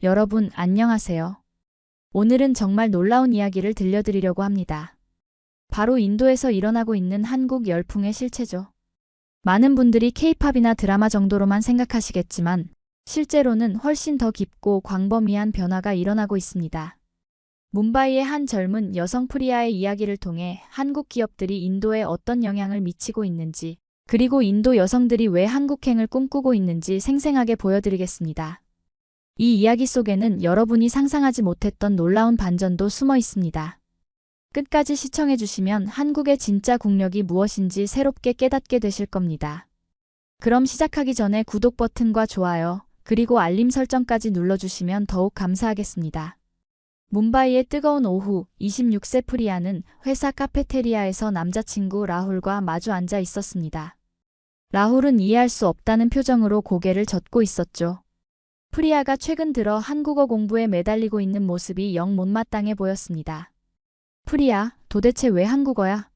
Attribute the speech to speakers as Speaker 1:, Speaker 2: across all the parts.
Speaker 1: 여러분, 안녕하세요. 오늘은 정말 놀라운 이야기를 들려드리려고 합니다. 바로 인도에서 일어나고 있는 한국 열풍의 실체죠. 많은 분들이 K-팝이나 드라마 정도로만 생각하시겠지만 실제로는 훨씬 더 깊고 광범위한 변화가 일어나고 있습니다. 뭄바이의 한 젊은 여성 프리아의 이야기를 통해 한국 기업들이 인도에 어떤 영향을 미치고 있는지, 그리고 인도 여성들이 왜 한국행을 꿈꾸고 있는지 생생하게 보여드리겠습니다. 이 이야기 속에는 여러분이 상상하지 못했던 놀라운 반전도 숨어 있습니다. 끝까지 시청해주시면 한국의 진짜 국력이 무엇인지 새롭게 깨닫게 되실 겁니다. 그럼 시작하기 전에 구독 버튼과 좋아요, 그리고 알림 설정까지 눌러주시면 더욱 감사하겠습니다. 뭄바이의 뜨거운 오후, 26세 프리아는 회사 카페테리아에서 남자친구 라훌과 마주 앉아 있었습니다. 라훌은 이해할 수 없다는 표정으로 고개를 젓고 있었죠. 프리아가 최근 들어 한국어 공부에 매달리고 있는 모습이 영 못마땅해 보였습니다. 프리아, 도대체 왜 한국어야?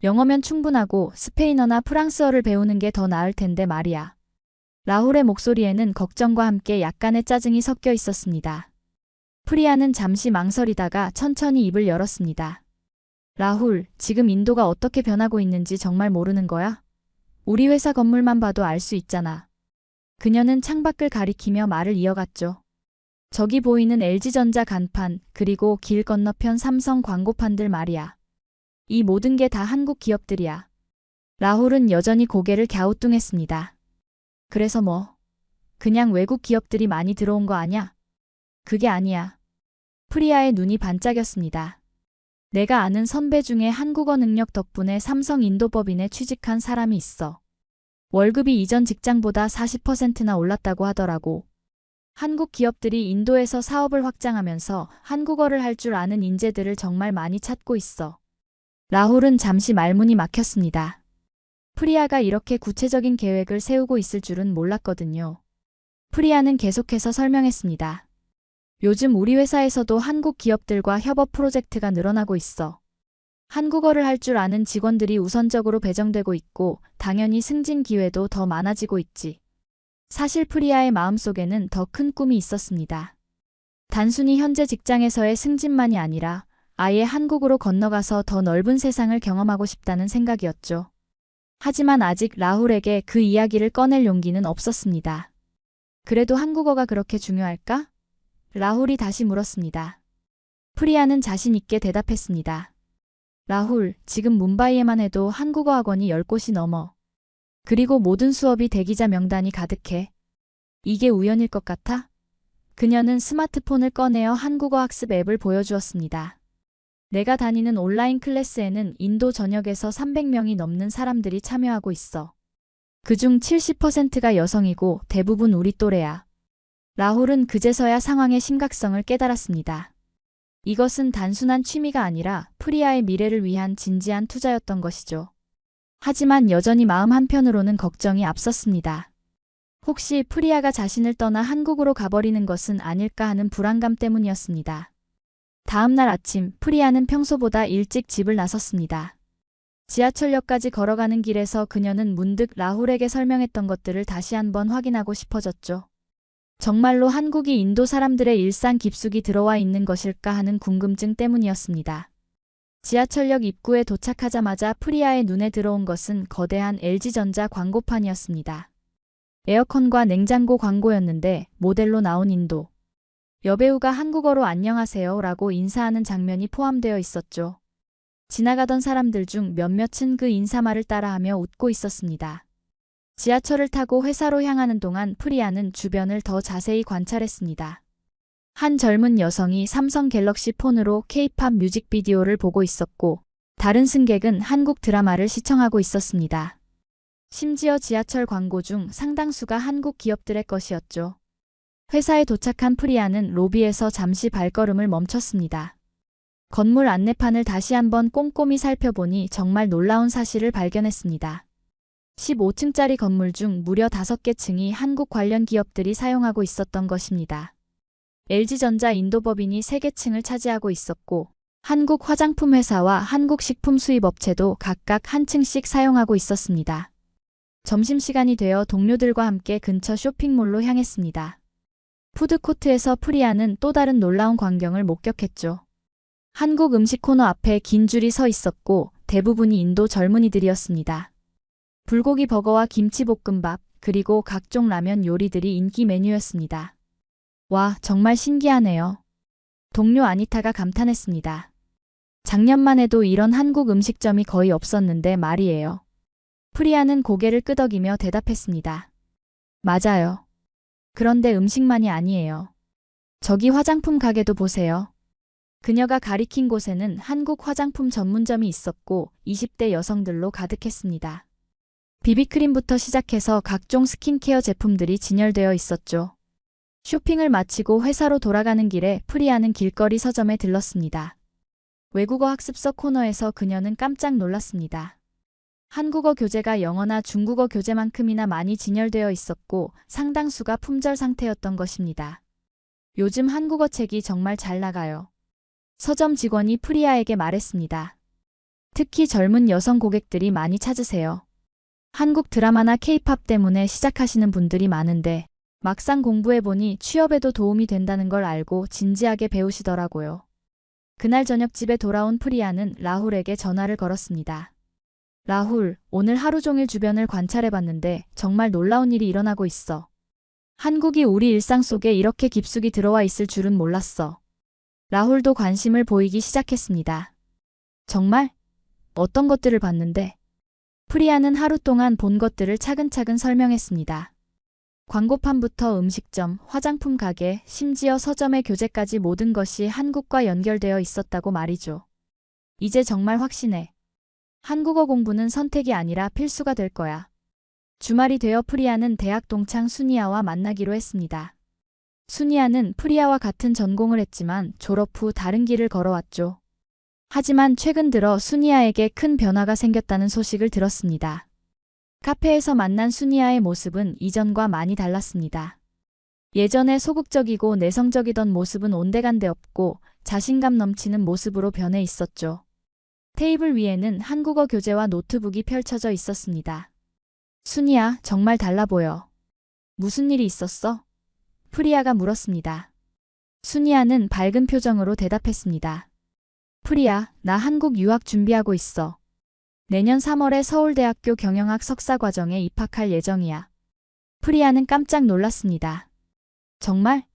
Speaker 1: 영어면 충분하고 스페인어나 프랑스어를 배우는 게 더 나을 텐데 말이야. 라훌의 목소리에는 걱정과 함께 약간의 짜증이 섞여 있었습니다. 프리아는 잠시 망설이다가 천천히 입을 열었습니다. 라훌, 지금 인도가 어떻게 변하고 있는지 정말 모르는 거야? 우리 회사 건물만 봐도 알 수 있잖아. 그녀는 창밖을 가리키며 말을 이어갔죠. 저기 보이는 LG전자 간판, 그리고 길 건너편 삼성 광고판들 말이야. 이 모든 게 다 한국 기업들이야. 라훌은 여전히 고개를 갸우뚱했습니다. 그래서 뭐? 그냥 외국 기업들이 많이 들어온 거 아냐? 그게 아니야. 프리아의 눈이 반짝였습니다. 내가 아는 선배 중에 한국어 능력 덕분에 삼성 인도법인에 취직한 사람이 있어. 월급이 이전 직장보다 40%나 올랐다고 하더라고. 한국 기업들이 인도에서 사업을 확장하면서 한국어를 할 줄 아는 인재들을 정말 많이 찾고 있어. 라훌은 잠시 말문이 막혔습니다. 프리아가 이렇게 구체적인 계획을 세우고 있을 줄은 몰랐거든요. 프리아는 계속해서 설명했습니다. 요즘 우리 회사에서도 한국 기업들과 협업 프로젝트가 늘어나고 있어. 한국어를 할 줄 아는 직원들이 우선적으로 배정되고 있고 당연히 승진 기회도 더 많아지고 있지. 사실 프리아의 마음속에는 더 큰 꿈이 있었습니다. 단순히 현재 직장에서의 승진만이 아니라 아예 한국으로 건너가서 더 넓은 세상을 경험하고 싶다는 생각이었죠. 하지만 아직 라훌에게 그 이야기를 꺼낼 용기는 없었습니다. 그래도 한국어가 그렇게 중요할까? 라훌이 다시 물었습니다. 프리아는 자신 있게 대답했습니다. 라훌, 지금 뭄바이에만 해도 한국어 학원이 10곳이 넘어. 그리고 모든 수업이 대기자 명단이 가득해. 이게 우연일 것 같아? 그녀는 스마트폰을 꺼내어 한국어 학습 앱을 보여주었습니다. 내가 다니는 온라인 클래스에는 인도 전역에서 300명이 넘는 사람들이 참여하고 있어. 그중 70%가 여성이고 대부분 우리 또래야. 라훌은 그제서야 상황의 심각성을 깨달았습니다. 이것은 단순한 취미가 아니라 프리아의 미래를 위한 진지한 투자였던 것이죠. 하지만 여전히 마음 한편으로는 걱정이 앞섰습니다. 혹시 프리아가 자신을 떠나 한국으로 가버리는 것은 아닐까 하는 불안감 때문이었습니다. 다음 날 아침, 프리아는 평소보다 일찍 집을 나섰습니다. 지하철역까지 걸어가는 길에서 그녀는 문득 라훌에게 설명했던 것들을 다시 한번 확인하고 싶어졌죠. 정말로 한국이 인도 사람들의 일상 깊숙이 들어와 있는 것일까 하는 궁금증 때문이었습니다. 지하철역 입구에 도착하자마자 프리아의 눈에 들어온 것은 거대한 LG전자 광고판이었습니다. 에어컨과 냉장고 광고였는데 모델로 나온 인도 여배우가 한국어로 안녕하세요 라고 인사하는 장면이 포함되어 있었죠. 지나가던 사람들 중 몇몇은 그 인사말을 따라하며 웃고 있었습니다. 지하철을 타고 회사로 향하는 동안 프리아는 주변을 더 자세히 관찰했습니다. 한 젊은 여성이 삼성 갤럭시 폰으로 K-팝 뮤직비디오를 보고 있었고 다른 승객은 한국 드라마를 시청하고 있었습니다. 심지어 지하철 광고 중 상당수가 한국 기업들의 것이었죠. 회사에 도착한 프리아는 로비에서 잠시 발걸음을 멈췄습니다. 건물 안내판을 다시 한번 꼼꼼히 살펴보니 정말 놀라운 사실을 발견했습니다. 15층짜리 건물 중 무려 5개 층이 한국 관련 기업들이 사용하고 있었던 것입니다. LG전자 인도법인이 3개 층을 차지하고 있었고 한국 화장품 회사와 한국 식품 수입 업체도 각각 한 층씩 사용하고 있었습니다. 점심시간이 되어 동료들과 함께 근처 쇼핑몰로 향했습니다. 푸드코트에서 프리아는 또 다른 놀라운 광경을 목격했죠. 한국 음식 코너 앞에 긴 줄이 서 있었고 대부분이 인도 젊은이들이었습니다. 불고기 버거와 김치볶음밥, 그리고 각종 라면 요리들이 인기 메뉴였습니다. 와, 정말 신기하네요. 동료 아니타가 감탄했습니다. 작년만 해도 이런 한국 음식점이 거의 없었는데 말이에요. 프리아는 고개를 끄덕이며 대답했습니다. 맞아요. 그런데 음식만이 아니에요. 저기 화장품 가게도 보세요. 그녀가 가리킨 곳에는 한국 화장품 전문점이 있었고 20대 여성들로 가득했습니다. 비비크림부터 시작해서 각종 스킨케어 제품들이 진열되어 있었죠. 쇼핑을 마치고 회사로 돌아가는 길에 프리아는 길거리 서점에 들렀습니다. 외국어 학습서 코너에서 그녀는 깜짝 놀랐습니다. 한국어 교재가 영어나 중국어 교재만큼이나 많이 진열되어 있었고 상당수가 품절 상태였던 것입니다. 요즘 한국어 책이 정말 잘 나가요. 서점 직원이 프리아에게 말했습니다. 특히 젊은 여성 고객들이 많이 찾으세요. 한국 드라마나 케이팝 때문에 시작하시는 분들이 많은데 막상 공부해보니 취업에도 도움이 된다는 걸 알고 진지하게 배우시더라고요. 그날 저녁 집에 돌아온 프리아는 라훌에게 전화를 걸었습니다. 라훌, 오늘 하루 종일 주변을 관찰해봤는데 정말 놀라운 일이 일어나고 있어. 한국이 우리 일상 속에 이렇게 깊숙이 들어와 있을 줄은 몰랐어. 라훌도 관심을 보이기 시작했습니다. 정말? 어떤 것들을 봤는데? 프리아는 하루 동안 본 것들을 차근차근 설명했습니다. 광고판부터 음식점, 화장품 가게, 심지어 서점의 교재까지 모든 것이 한국과 연결되어 있었다고 말이죠. 이제 정말 확신해. 한국어 공부는 선택이 아니라 필수가 될 거야. 주말이 되어 프리아는 대학 동창 순이아와 만나기로 했습니다. 순이아는 프리아와 같은 전공을 했지만 졸업 후 다른 길을 걸어왔죠. 하지만 최근 들어 순이아에게 큰 변화가 생겼다는 소식을 들었습니다. 카페에서 만난 순이아의 모습은 이전과 많이 달랐습니다. 예전에 소극적이고 내성적이던 모습은 온데간데 없고 자신감 넘치는 모습으로 변해 있었죠. 테이블 위에는 한국어 교재와 노트북이 펼쳐져 있었습니다. 순이아, 정말 달라 보여. 무슨 일이 있었어? 프리아가 물었습니다. 순이아는 밝은 표정으로 대답했습니다. 프리아, 나 한국 유학 준비하고 있어. 내년 3월에 서울대학교 경영학 석사과정에 입학할 예정이야. 프리아는 깜짝 놀랐습니다. 정말?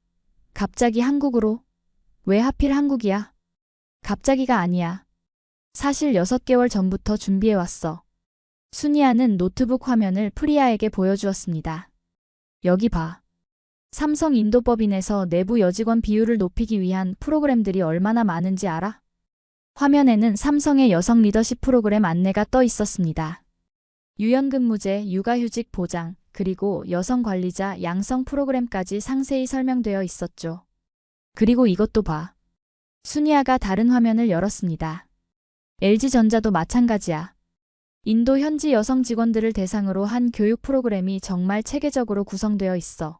Speaker 1: 갑자기 한국으로? 왜 하필 한국이야? 갑자기가 아니야. 사실 6개월 전부터 준비해왔어. 순이아는 노트북 화면을 프리아에게 보여주었습니다. 여기 봐. 삼성 인도법인에서 내부 여직원 비율을 높이기 위한 프로그램들이 얼마나 많은지 알아? 화면에는 삼성의 여성 리더십 프로그램 안내가 떠 있었습니다. 유연근무제, 육아휴직 보장, 그리고 여성 관리자 양성 프로그램까지 상세히 설명되어 있었죠. 그리고 이것도 봐. 순이아가 다른 화면을 열었습니다. LG전자도 마찬가지야. 인도 현지 여성 직원들을 대상으로 한 교육 프로그램이 정말 체계적으로 구성되어 있어.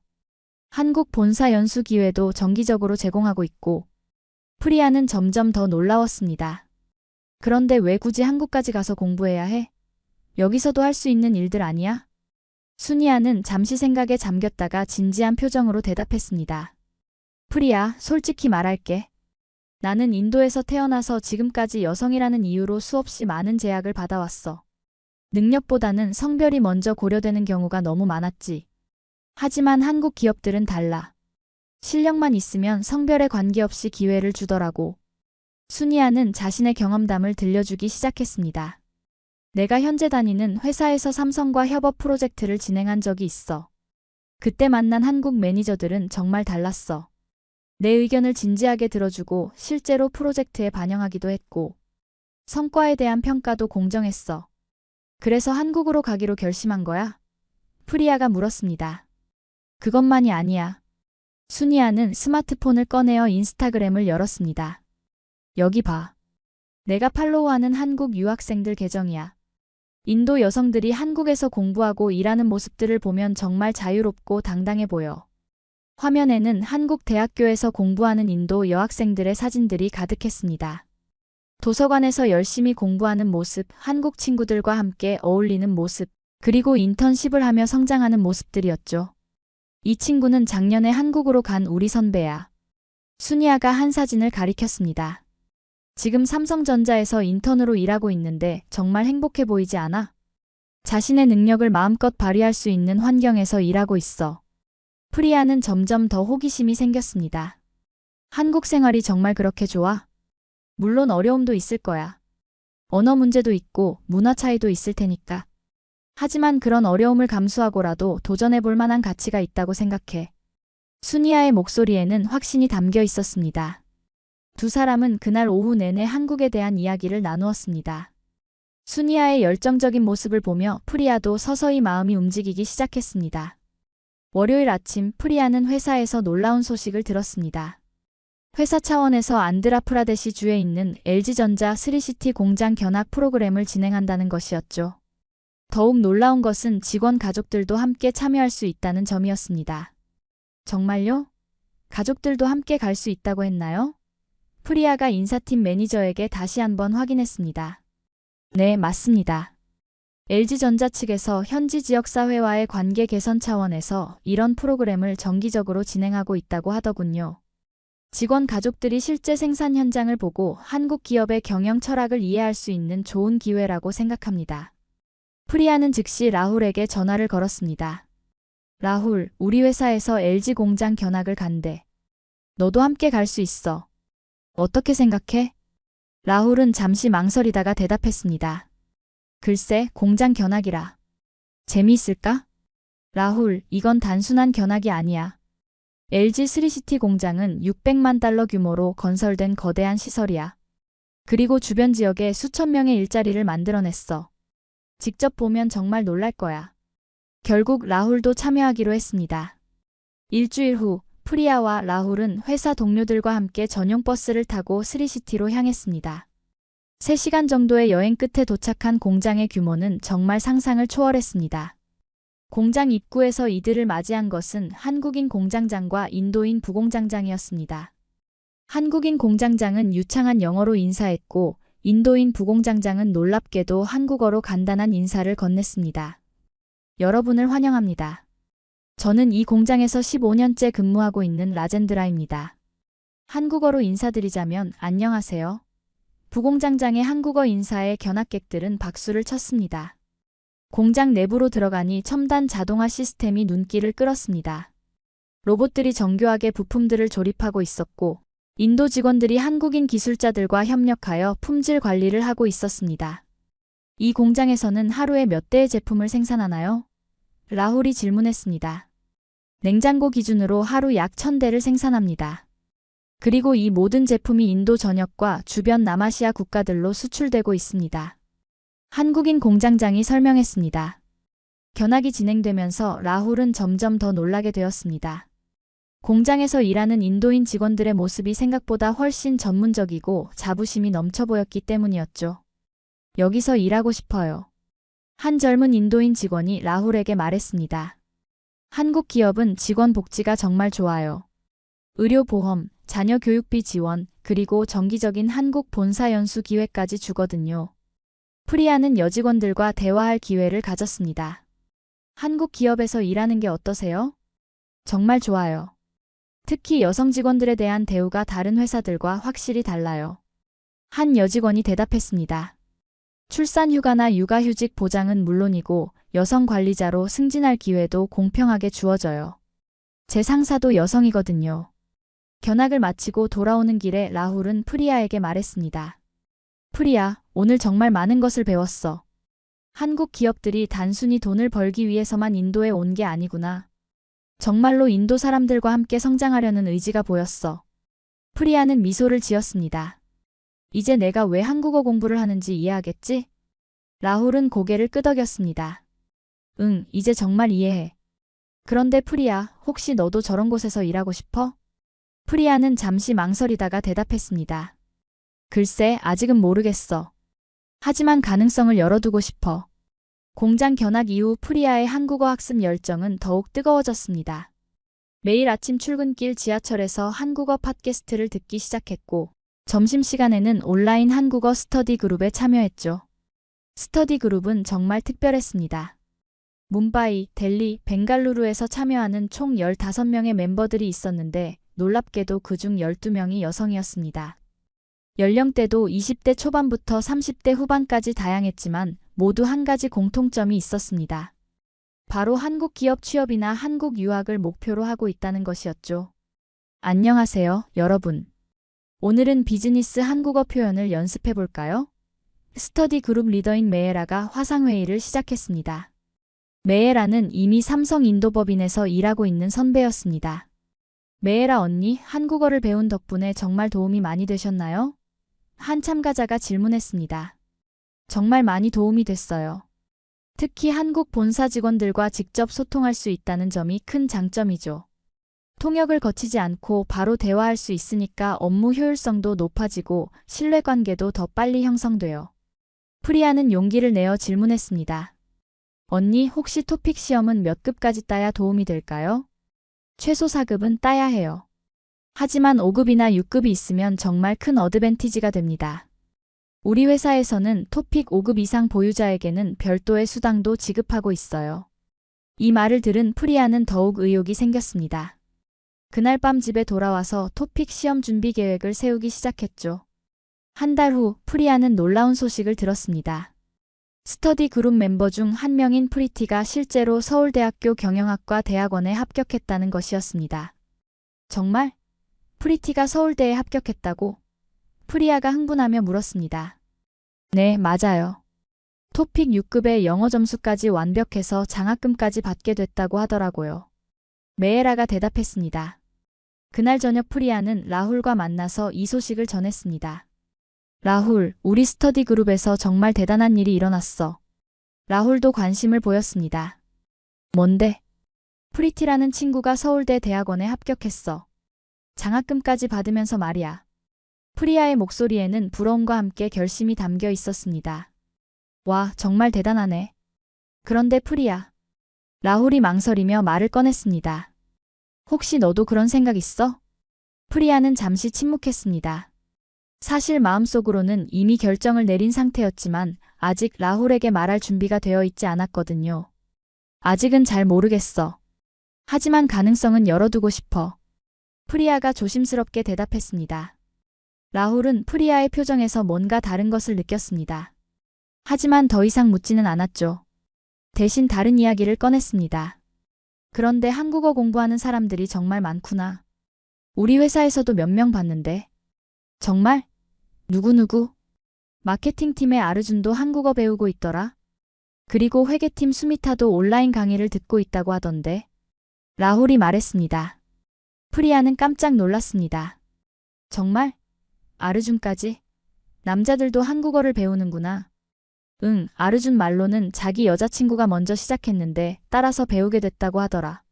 Speaker 1: 한국 본사 연수 기회도 정기적으로 제공하고 있고, 프리아는 점점 더 놀라웠습니다. 그런데 왜 굳이 한국까지 가서 공부해야 해? 여기서도 할 수 있는 일들 아니야? 순이아는 잠시 생각에 잠겼다가 진지한 표정으로 대답했습니다. 프리아, 솔직히 말할게. 나는 인도에서 태어나서 지금까지 여성이라는 이유로 수없이 많은 제약을 받아왔어. 능력보다는 성별이 먼저 고려되는 경우가 너무 많았지. 하지만 한국 기업들은 달라. 실력만 있으면 성별에 관계없이 기회를 주더라고. 순이아는 자신의 경험담을 들려주기 시작했습니다. 내가 현재 다니는 회사에서 삼성과 협업 프로젝트를 진행한 적이 있어. 그때 만난 한국 매니저들은 정말 달랐어. 내 의견을 진지하게 들어주고 실제로 프로젝트에 반영하기도 했고, 성과에 대한 평가도 공정했어. 그래서 한국으로 가기로 결심한 거야? 프리아가 물었습니다. 그것만이 아니야. 순이아는 스마트폰을 꺼내어 인스타그램을 열었습니다. 여기 봐. 내가 팔로우하는 한국 유학생들 계정이야. 인도 여성들이 한국에서 공부하고 일하는 모습들을 보면 정말 자유롭고 당당해 보여. 화면에는 한국 대학교에서 공부하는 인도 여학생들의 사진들이 가득했습니다. 도서관에서 열심히 공부하는 모습, 한국 친구들과 함께 어울리는 모습, 그리고 인턴십을 하며 성장하는 모습들이었죠. 이 친구는 작년에 한국으로 간 우리 선배야. 순이야가 한 사진을 가리켰습니다. 지금 삼성전자에서 인턴으로 일하고 있는데 정말 행복해 보이지 않아? 자신의 능력을 마음껏 발휘할 수 있는 환경에서 일하고 있어. 프리야는 점점 더 호기심이 생겼습니다. 한국 생활이 정말 그렇게 좋아? 물론 어려움도 있을 거야. 언어 문제도 있고 문화 차이도 있을 테니까. 하지만 그런 어려움을 감수하고라도 도전해볼 만한 가치가 있다고 생각해. 순이야의 목소리에는 확신이 담겨 있었습니다. 두 사람은 그날 오후 내내 한국에 대한 이야기를 나누었습니다. 순이야의 열정적인 모습을 보며 프리야도 서서히 마음이 움직이기 시작했습니다. 월요일 아침 프리야는 회사에서 놀라운 소식을 들었습니다. 회사 차원에서 안드라프라데시 주에 있는 LG전자 3시티 공장 견학 프로그램을 진행한다는 것이었죠. 더욱 놀라운 것은 직원 가족들도 함께 참여할 수 있다는 점이었습니다. 정말요? 가족들도 함께 갈 수 있다고 했나요? 프리야가 인사팀 매니저에게 다시 한번 확인했습니다. 네, 맞습니다. LG전자 측에서 현지 지역사회와의 관계 개선 차원에서 이런 프로그램을 정기적으로 진행하고 있다고 하더군요. 직원 가족들이 실제 생산 현장을 보고 한국 기업의 경영 철학을 이해할 수 있는 좋은 기회라고 생각합니다. 프리야는 즉시 라훌에게 전화를 걸었습니다. 라훌, 우리 회사에서 LG 공장 견학을 간대. 너도 함께 갈 수 있어. 어떻게 생각해? 라훌은 잠시 망설이다가 대답했습니다. 글쎄, 공장 견학이라. 재미있을까? 라훌, 이건 단순한 견학이 아니야. LG 3시티 공장은 600만 달러 규모로 건설된 거대한 시설이야. 그리고 주변 지역에 수천 명의 일자리를 만들어냈어. 직접 보면 정말 놀랄 거야. 결국 라훌도 참여하기로 했습니다. 일주일 후 프리야와 라훌은 회사 동료들과 함께 전용 버스를 타고 3시티로 향했습니다. 3시간 정도의 여행 끝에 도착한 공장의 규모는 정말 상상을 초월했습니다. 공장 입구에서 이들을 맞이한 것은 한국인 공장장과 인도인 부공장장이었습니다. 한국인 공장장은 유창한 영어로 인사했고 인도인 부공장장은 놀랍게도 한국어로 간단한 인사를 건넸습니다. 여러분을 환영합니다. 저는 이 공장에서 15년째 근무하고 있는 라젠드라입니다. 한국어로 인사드리자면 안녕하세요. 부공장장의 한국어 인사에 견학객들은 박수를 쳤습니다. 공장 내부로 들어가니 첨단 자동화 시스템이 눈길을 끌었습니다. 로봇들이 정교하게 부품들을 조립하고 있었고 인도 직원들이 한국인 기술자들과 협력하여 품질 관리를 하고 있었습니다. 이 공장에서는 하루에 몇 대의 제품을 생산하나요? 라훌이 질문했습니다. 냉장고 기준으로 하루 약 1000대를 생산합니다. 그리고 이 모든 제품이 인도 전역과 주변 남아시아 국가들로 수출되고 있습니다. 한국인 공장장이 설명했습니다. 견학이 진행되면서 라훌은 점점 더 놀라게 되었습니다. 공장에서 일하는 인도인 직원들의 모습이 생각보다 훨씬 전문적이고 자부심이 넘쳐 보였기 때문이었죠. 여기서 일하고 싶어요. 한 젊은 인도인 직원이 라훌에게 말했습니다. 한국 기업은 직원 복지가 정말 좋아요. 의료보험, 자녀 교육비 지원, 그리고 정기적인 한국 본사 연수 기회까지 주거든요. 프리야는 여직원들과 대화할 기회를 가졌습니다. 한국 기업에서 일하는 게 어떠세요? 정말 좋아요. 특히 여성 직원들에 대한 대우가 다른 회사들과 확실히 달라요. 한 여직원이 대답했습니다. 출산 휴가나 육아휴직 보장은 물론이고 여성 관리자로 승진할 기회도 공평하게 주어져요. 제 상사도 여성이거든요. 견학을 마치고 돌아오는 길에 라훌은 프리야에게 말했습니다. 프리야, 오늘 정말 많은 것을 배웠어. 한국 기업들이 단순히 돈을 벌기 위해서만 인도에 온 게 아니구나. 정말로 인도 사람들과 함께 성장하려는 의지가 보였어. 프리야는 미소를 지었습니다. 이제 내가 왜 한국어 공부를 하는지 이해하겠지? 라훌은 고개를 끄덕였습니다. 응, 이제 정말 이해해. 그런데 프리야, 혹시 너도 저런 곳에서 일하고 싶어? 프리야는 잠시 망설이다가 대답했습니다. 글쎄, 아직은 모르겠어. 하지만 가능성을 열어두고 싶어. 공장 견학 이후 프리야의 한국어 학습 열정은 더욱 뜨거워졌습니다. 매일 아침 출근길 지하철에서 한국어 팟캐스트를 듣기 시작했고 점심시간에는 온라인 한국어 스터디 그룹에 참여했죠. 스터디 그룹은 정말 특별했습니다. 뭄바이, 델리, 벵갈루루에서 참여하는 총 15명의 멤버들이 있었는데 놀랍게도 그중 12명이 여성이었습니다. 연령대도 20대 초반부터 30대 후반까지 다양했지만 모두 한 가지 공통점이 있었습니다. 바로 한국 기업 취업이나 한국 유학을 목표로 하고 있다는 것이었죠. 안녕하세요, 여러분. 오늘은 비즈니스 한국어 표현을 연습해 볼까요? 스터디 그룹 리더인 메에라가 화상회의를 시작했습니다. 메에라는 이미 삼성 인도법인에서 일하고 있는 선배였습니다. 메에라 언니, 한국어를 배운 덕분에 정말 도움이 많이 되셨나요? 한 참가자가 질문했습니다. 정말 많이 도움이 됐어요. 특히 한국 본사 직원들과 직접 소통할 수 있다는 점이 큰 장점이죠. 통역을 거치지 않고 바로 대화할 수 있으니까 업무 효율성도 높아지고 신뢰관계도 더 빨리 형성돼요. 프리아는 용기를 내어 질문했습니다. 언니, 혹시 토픽 시험은 몇 급까지 따야 도움이 될까요? 최소 4급은 따야 해요. 하지만 5급이나 6급이 있으면 정말 큰 어드밴티지가 됩니다. 우리 회사에서는 토픽 5급 이상 보유자에게는 별도의 수당도 지급하고 있어요. 이 말을 들은 프리아는 더욱 의욕이 생겼습니다. 그날 밤 집에 돌아와서 토픽 시험 준비 계획을 세우기 시작했죠. 한 달 후 프리아는 놀라운 소식을 들었습니다. 스터디 그룹 멤버 중 한 명인 프리티가 실제로 서울대학교 경영학과 대학원에 합격했다는 것이었습니다. 정말? 프리티가 서울대에 합격했다고? 프리아가 흥분하며 물었습니다. 네, 맞아요. 토픽 6급의 영어 점수까지 완벽해서 장학금까지 받게 됐다고 하더라고요. 메에라가 대답했습니다. 그날 저녁 프리아는 라훌과 만나서 이 소식을 전했습니다. 라훌, 우리 스터디 그룹에서 정말 대단한 일이 일어났어. 라훌도 관심을 보였습니다. 뭔데? 프리티라는 친구가 서울대 대학원에 합격했어. 장학금까지 받으면서 말이야. 프리아의 목소리에는 부러움과 함께 결심이 담겨 있었습니다. 와, 정말 대단하네. 그런데 프리아. 라훌이 망설이며 말을 꺼냈습니다. 혹시 너도 그런 생각 있어? 프리아는 잠시 침묵했습니다. 사실 마음속으로는 이미 결정을 내린 상태였지만 아직 라훌에게 말할 준비가 되어 있지 않았거든요. 아직은 잘 모르겠어. 하지만 가능성은 열어두고 싶어. 프리아가 조심스럽게 대답했습니다. 라훌은 프리아의 표정에서 뭔가 다른 것을 느꼈습니다. 하지만 더 이상 묻지는 않았죠. 대신 다른 이야기를 꺼냈습니다. 그런데 한국어 공부하는 사람들이 정말 많구나. 우리 회사에서도 몇 명 봤는데. 정말? 누구누구? 마케팅팀의 아르준도 한국어 배우고 있더라. 그리고 회계팀 수미타도 온라인 강의를 듣고 있다고 하던데. 라훌이 말했습니다. 프리아는 깜짝 놀랐습니다. 정말? 아르준까지? 남자들도 한국어를 배우는구나. 응, 아르준 말로는 자기 여자친구가 먼저 시작했는데 따라서 배우게 됐다고 하더라.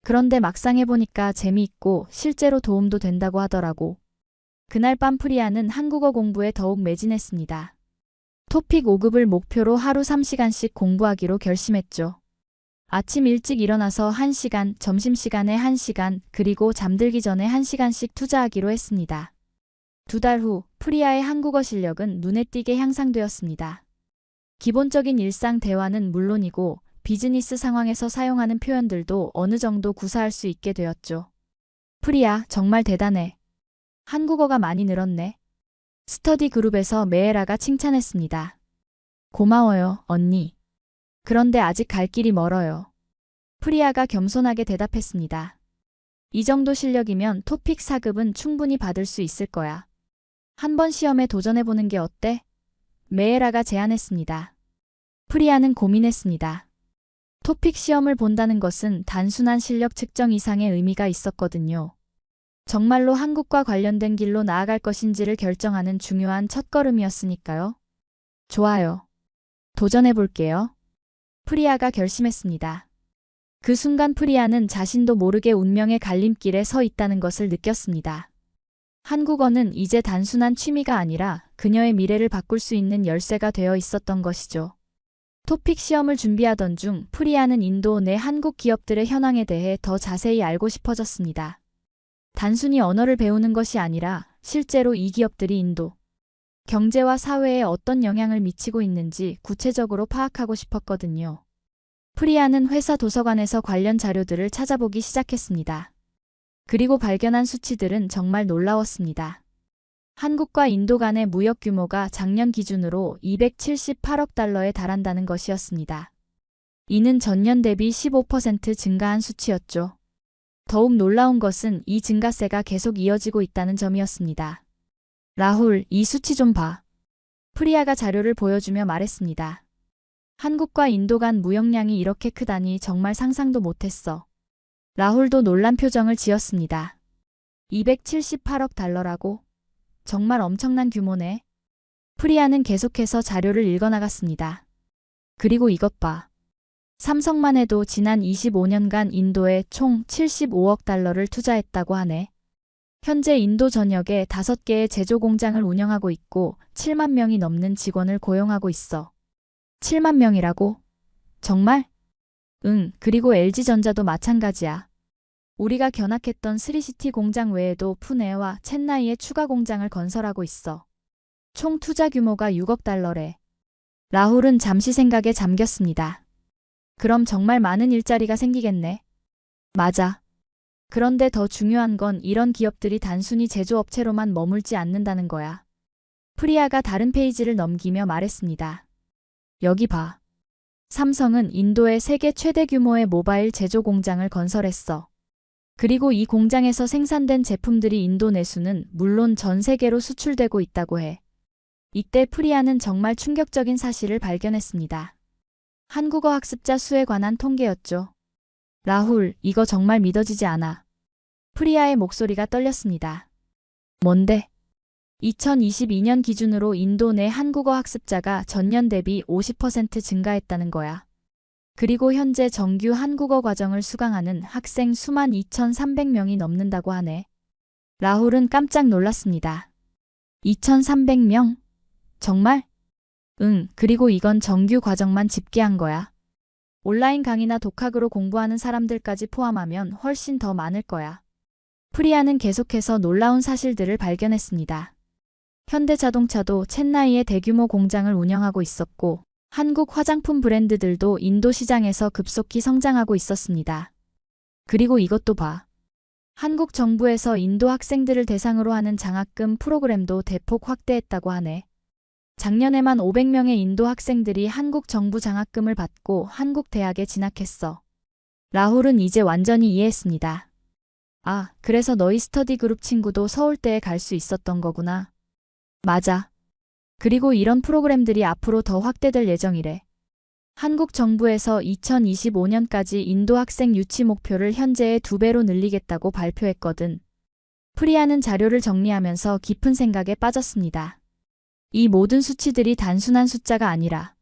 Speaker 1: 그런데 막상 해보니까 재미있고 실제로 도움도 된다고 하더라고. 그날 밤 프리아는 한국어 공부에 더욱 매진했습니다. 토픽 5급을 목표로 하루 3시간씩 공부하기로 결심했죠. 아침 일찍 일어나서 1시간, 점심시간에 1시간, 그리고 잠들기 전에 1시간씩 투자하기로 했습니다. 2달 후 프리아의 한국어 실력은 눈에 띄게 향상되었습니다. 기본적인 일상 대화는 물론이고 비즈니스 상황에서 사용하는 표현들도 어느 정도 구사할 수 있게 되었죠. 프리아, 정말 대단해. 한국어가 많이 늘었네. 스터디 그룹에서 메에라가 칭찬했습니다. 고마워요, 언니. 그런데 아직 갈 길이 멀어요. 프리아가 겸손하게 대답했습니다. 이 정도 실력이면 토픽 4급은 충분히 받을 수 있을 거야. 한번 시험에 도전해보는 게 어때? 메에라가 제안했습니다. 프리아는 고민했습니다. 토픽 시험을 본다는 것은 단순한 실력 측정 이상의 의미가 있었거든요. 정말로 한국과 관련된 길로 나아갈 것인지를 결정하는 중요한 첫걸음이었으니까요. 좋아요. 도전해볼게요. 프리아가 결심했습니다. 그 순간 프리아는 자신도 모르게 운명의 갈림길에 서 있다는 것을 느꼈습니다. 한국어는 이제 단순한 취미가 아니라 그녀의 미래를 바꿀 수 있는 열쇠가 되어 있었던 것이죠. 토픽 시험을 준비하던 중 프리아는 인도 내 한국 기업들의 현황에 대해 더 자세히 알고 싶어졌습니다. 단순히 언어를 배우는 것이 아니라 실제로 이 기업들이 인도 경제와 사회에 어떤 영향을 미치고 있는지 구체적으로 파악하고 싶었거든요. 프리아는 회사 도서관에서 관련 자료들을 찾아보기 시작했습니다. 그리고 발견한 수치들은 정말 놀라웠습니다. 한국과 인도 간의 무역 규모가 작년 기준으로 278억 달러에 달한다는 것이었습니다. 이는 전년 대비 15% 증가한 수치였죠. 더욱 놀라운 것은 이 증가세가 계속 이어지고 있다는 점이었습니다. 라훌, 이 수치 좀 봐. 프리아가 자료를 보여주며 말했습니다. 한국과 인도 간 무역량이 이렇게 크다니 정말 상상도 못했어. 라훌도 놀란 표정을 지었습니다. 278억 달러라고? 정말 엄청난 규모네. 프리아는 계속해서 자료를 읽어나갔습니다. 그리고 이것 봐. 삼성만 해도 지난 25년간 인도에 총 75억 달러를 투자했다고 하네. 현재 인도 전역에 5개의 제조 공장을 운영하고 있고 7만 명이 넘는 직원을 고용하고 있어. 7만 명이라고? 정말? 응, 그리고 LG전자도 마찬가지야. 우리가 견학했던 스리시티 공장 외에도 푸네와 첸나이에 추가 공장을 건설하고 있어. 총 투자 규모가 6억 달러래. 라훌은 잠시 생각에 잠겼습니다. 그럼 정말 많은 일자리가 생기겠네. 맞아. 그런데 더 중요한 건 이런 기업들이 단순히 제조업체로만 머물지 않는다는 거야. 프리아가 다른 페이지를 넘기며 말했습니다. 여기 봐. 삼성은 인도에 세계 최대 규모의 모바일 제조 공장을 건설했어. 그리고 이 공장에서 생산된 제품들이 인도 내수는 물론 전 세계로 수출되고 있다고 해. 이때 프리아는 정말 충격적인 사실을 발견했습니다. 한국어 학습자 수에 관한 통계였죠. 라훌, 이거 정말 믿어지지 않아. 프리아의 목소리가 떨렸습니다. 뭔데? 2022년 기준으로 인도 내 한국어 학습자가 전년 대비 50% 증가했다는 거야. 그리고 현재 정규 한국어 과정을 수강하는 학생 수만 2,300명이 넘는다고 하네. 라훌은 깜짝 놀랐습니다. 2,300명? 정말? 응, 그리고 이건 정규 과정만 집계한 거야. 온라인 강의나 독학으로 공부하는 사람들까지 포함하면 훨씬 더 많을 거야. 프리아는 계속해서 놀라운 사실들을 발견했습니다. 현대자동차도 첸나이에 대규모 공장을 운영하고 있었고, 한국 화장품 브랜드들도 인도 시장에서 급속히 성장하고 있었습니다. 그리고 이것도 봐. 한국 정부에서 인도 학생들을 대상으로 하는 장학금 프로그램도 대폭 확대했다고 하네. 작년에만 500명의 인도 학생들이 한국 정부 장학금을 받고 한국 대학에 진학했어. 라훌은 이제 완전히 이해했습니다. 아, 그래서 너희 스터디 그룹 친구도 서울대에 갈 수 있었던 거구나. 맞아. 그리고 이런 프로그램들이 앞으로 더 확대될 예정이래. 한국 정부에서 2025년까지 인도 학생 유치 목표를 현재의 2배로 늘리겠다고 발표했거든. 프리아는 자료를 정리하면서 깊은 생각에 빠졌습니다. 이 모든 수치들이 단순한 숫자가 아니라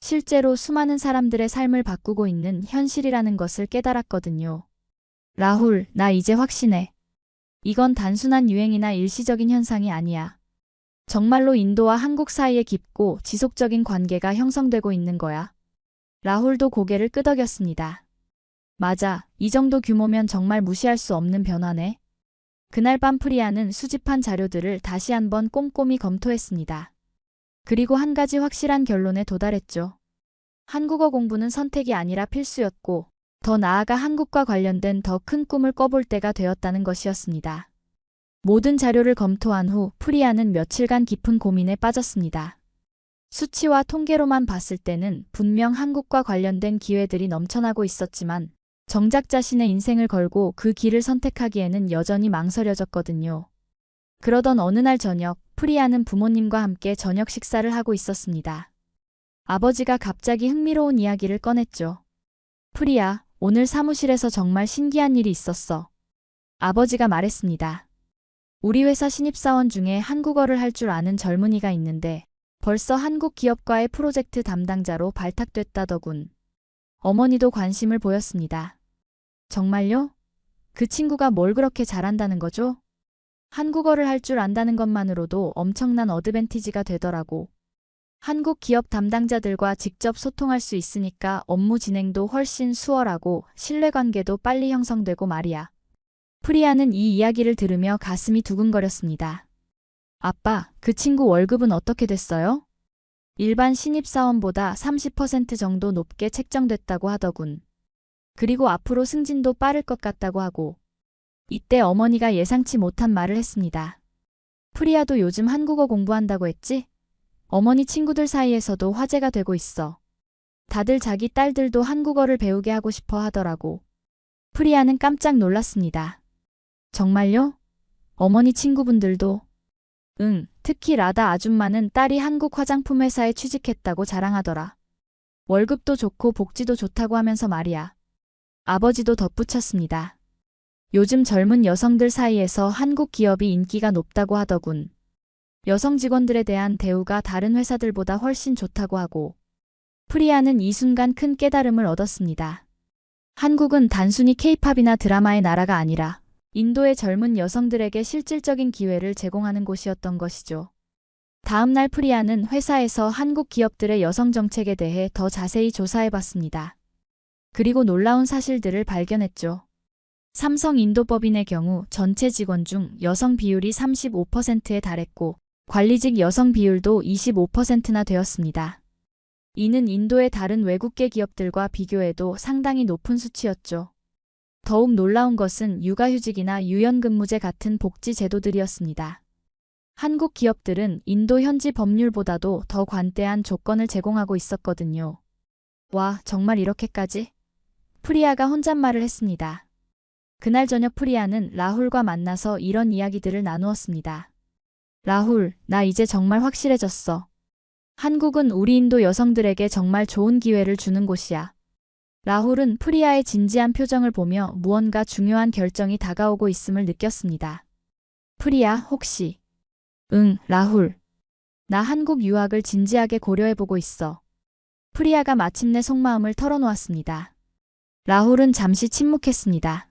Speaker 1: 실제로 수많은 사람들의 삶을 바꾸고 있는 현실이라는 것을 깨달았거든요. 라훌, 나 이제 확신해. 이건 단순한 유행이나 일시적인 현상이 아니야. 정말로 인도와 한국 사이에 깊고 지속적인 관계가 형성되고 있는 거야. 라훌도 고개를 끄덕였습니다. 맞아, 이 정도 규모면 정말 무시할 수 없는 변화네. 그날 밤 프리아는 수집한 자료들을 다시 한번 꼼꼼히 검토했습니다. 그리고 한 가지 확실한 결론에 도달했죠. 한국어 공부는 선택이 아니라 필수였고, 더 나아가 한국과 관련된 더 큰 꿈을 꿔볼 때가 되었다는 것이었습니다. 모든 자료를 검토한 후 프리아는 며칠간 깊은 고민에 빠졌습니다. 수치와 통계로만 봤을 때는 분명 한국과 관련된 기회들이 넘쳐나고 있었지만 정작 자신의 인생을 걸고 그 길을 선택하기에는 여전히 망설여졌거든요. 그러던 어느 날 저녁, 프리아는 부모님과 함께 저녁 식사를 하고 있었습니다. 아버지가 갑자기 흥미로운 이야기를 꺼냈죠. 프리아, 오늘 사무실에서 정말 신기한 일이 있었어. 아버지가 말했습니다. 우리 회사 신입사원 중에 한국어를 할 줄 아는 젊은이가 있는데 벌써 한국 기업과의 프로젝트 담당자로 발탁됐다더군. 어머니도 관심을 보였습니다. 정말요? 그 친구가 뭘 그렇게 잘한다는 거죠? 한국어를 할 줄 안다는 것만으로도 엄청난 어드밴티지가 되더라고. 한국 기업 담당자들과 직접 소통할 수 있으니까 업무 진행도 훨씬 수월하고 신뢰관계도 빨리 형성되고 말이야. 프리아는 이 이야기를 들으며 가슴이 두근거렸습니다. 아빠, 그 친구 월급은 어떻게 됐어요? 일반 신입사원보다 30% 정도 높게 책정됐다고 하더군. 그리고 앞으로 승진도 빠를 것 같다고 하고. 이때 어머니가 예상치 못한 말을 했습니다. 프리야도 요즘 한국어 공부한다고 했지? 어머니 친구들 사이에서도 화제가 되고 있어. 다들 자기 딸들도 한국어를 배우게 하고 싶어 하더라고. 프리야는 깜짝 놀랐습니다. 정말요? 어머니 친구분들도? 응, 특히 라다 아줌마는 딸이 한국 화장품 회사에 취직했다고 자랑하더라. 월급도 좋고 복지도 좋다고 하면서 말이야. 아버지도 덧붙였습니다. 요즘 젊은 여성들 사이에서 한국 기업이 인기가 높다고 하더군. 여성 직원들에 대한 대우가 다른 회사들보다 훨씬 좋다고 하고. 프리야는 이 순간 큰 깨달음을 얻었습니다. 한국은 단순히 케이팝이나 드라마의 나라가 아니라 인도의 젊은 여성들에게 실질적인 기회를 제공하는 곳이었던 것이죠. 다음 날 프리야는 회사에서 한국 기업들의 여성 정책에 대해 더 자세히 조사해봤습니다. 그리고 놀라운 사실들을 발견했죠. 삼성 인도법인의 경우 전체 직원 중 여성 비율이 35%에 달했고 관리직 여성 비율도 25%나 되었습니다. 이는 인도의 다른 외국계 기업들과 비교해도 상당히 높은 수치였죠. 더욱 놀라운 것은 육아휴직이나 유연근무제 같은 복지 제도들이었습니다. 한국 기업들은 인도 현지 법률보다도 더 관대한 조건을 제공하고 있었거든요. 와, 정말 이렇게까지? 프리야가 혼잣말을 했습니다. 그날 저녁 프리야는 라훌과 만나서 이런 이야기들을 나누었습니다. 라훌, 나 이제 정말 확실해졌어. 한국은 우리 인도 여성들에게 정말 좋은 기회를 주는 곳이야. 라훌은 프리야의 진지한 표정을 보며 무언가 중요한 결정이 다가오고 있음을 느꼈습니다. 프리야, 혹시? 응, 라훌. 나 한국 유학을 진지하게 고려해보고 있어. 프리야가 마침내 속마음을 털어놓았습니다. 라훌은 잠시 침묵했습니다.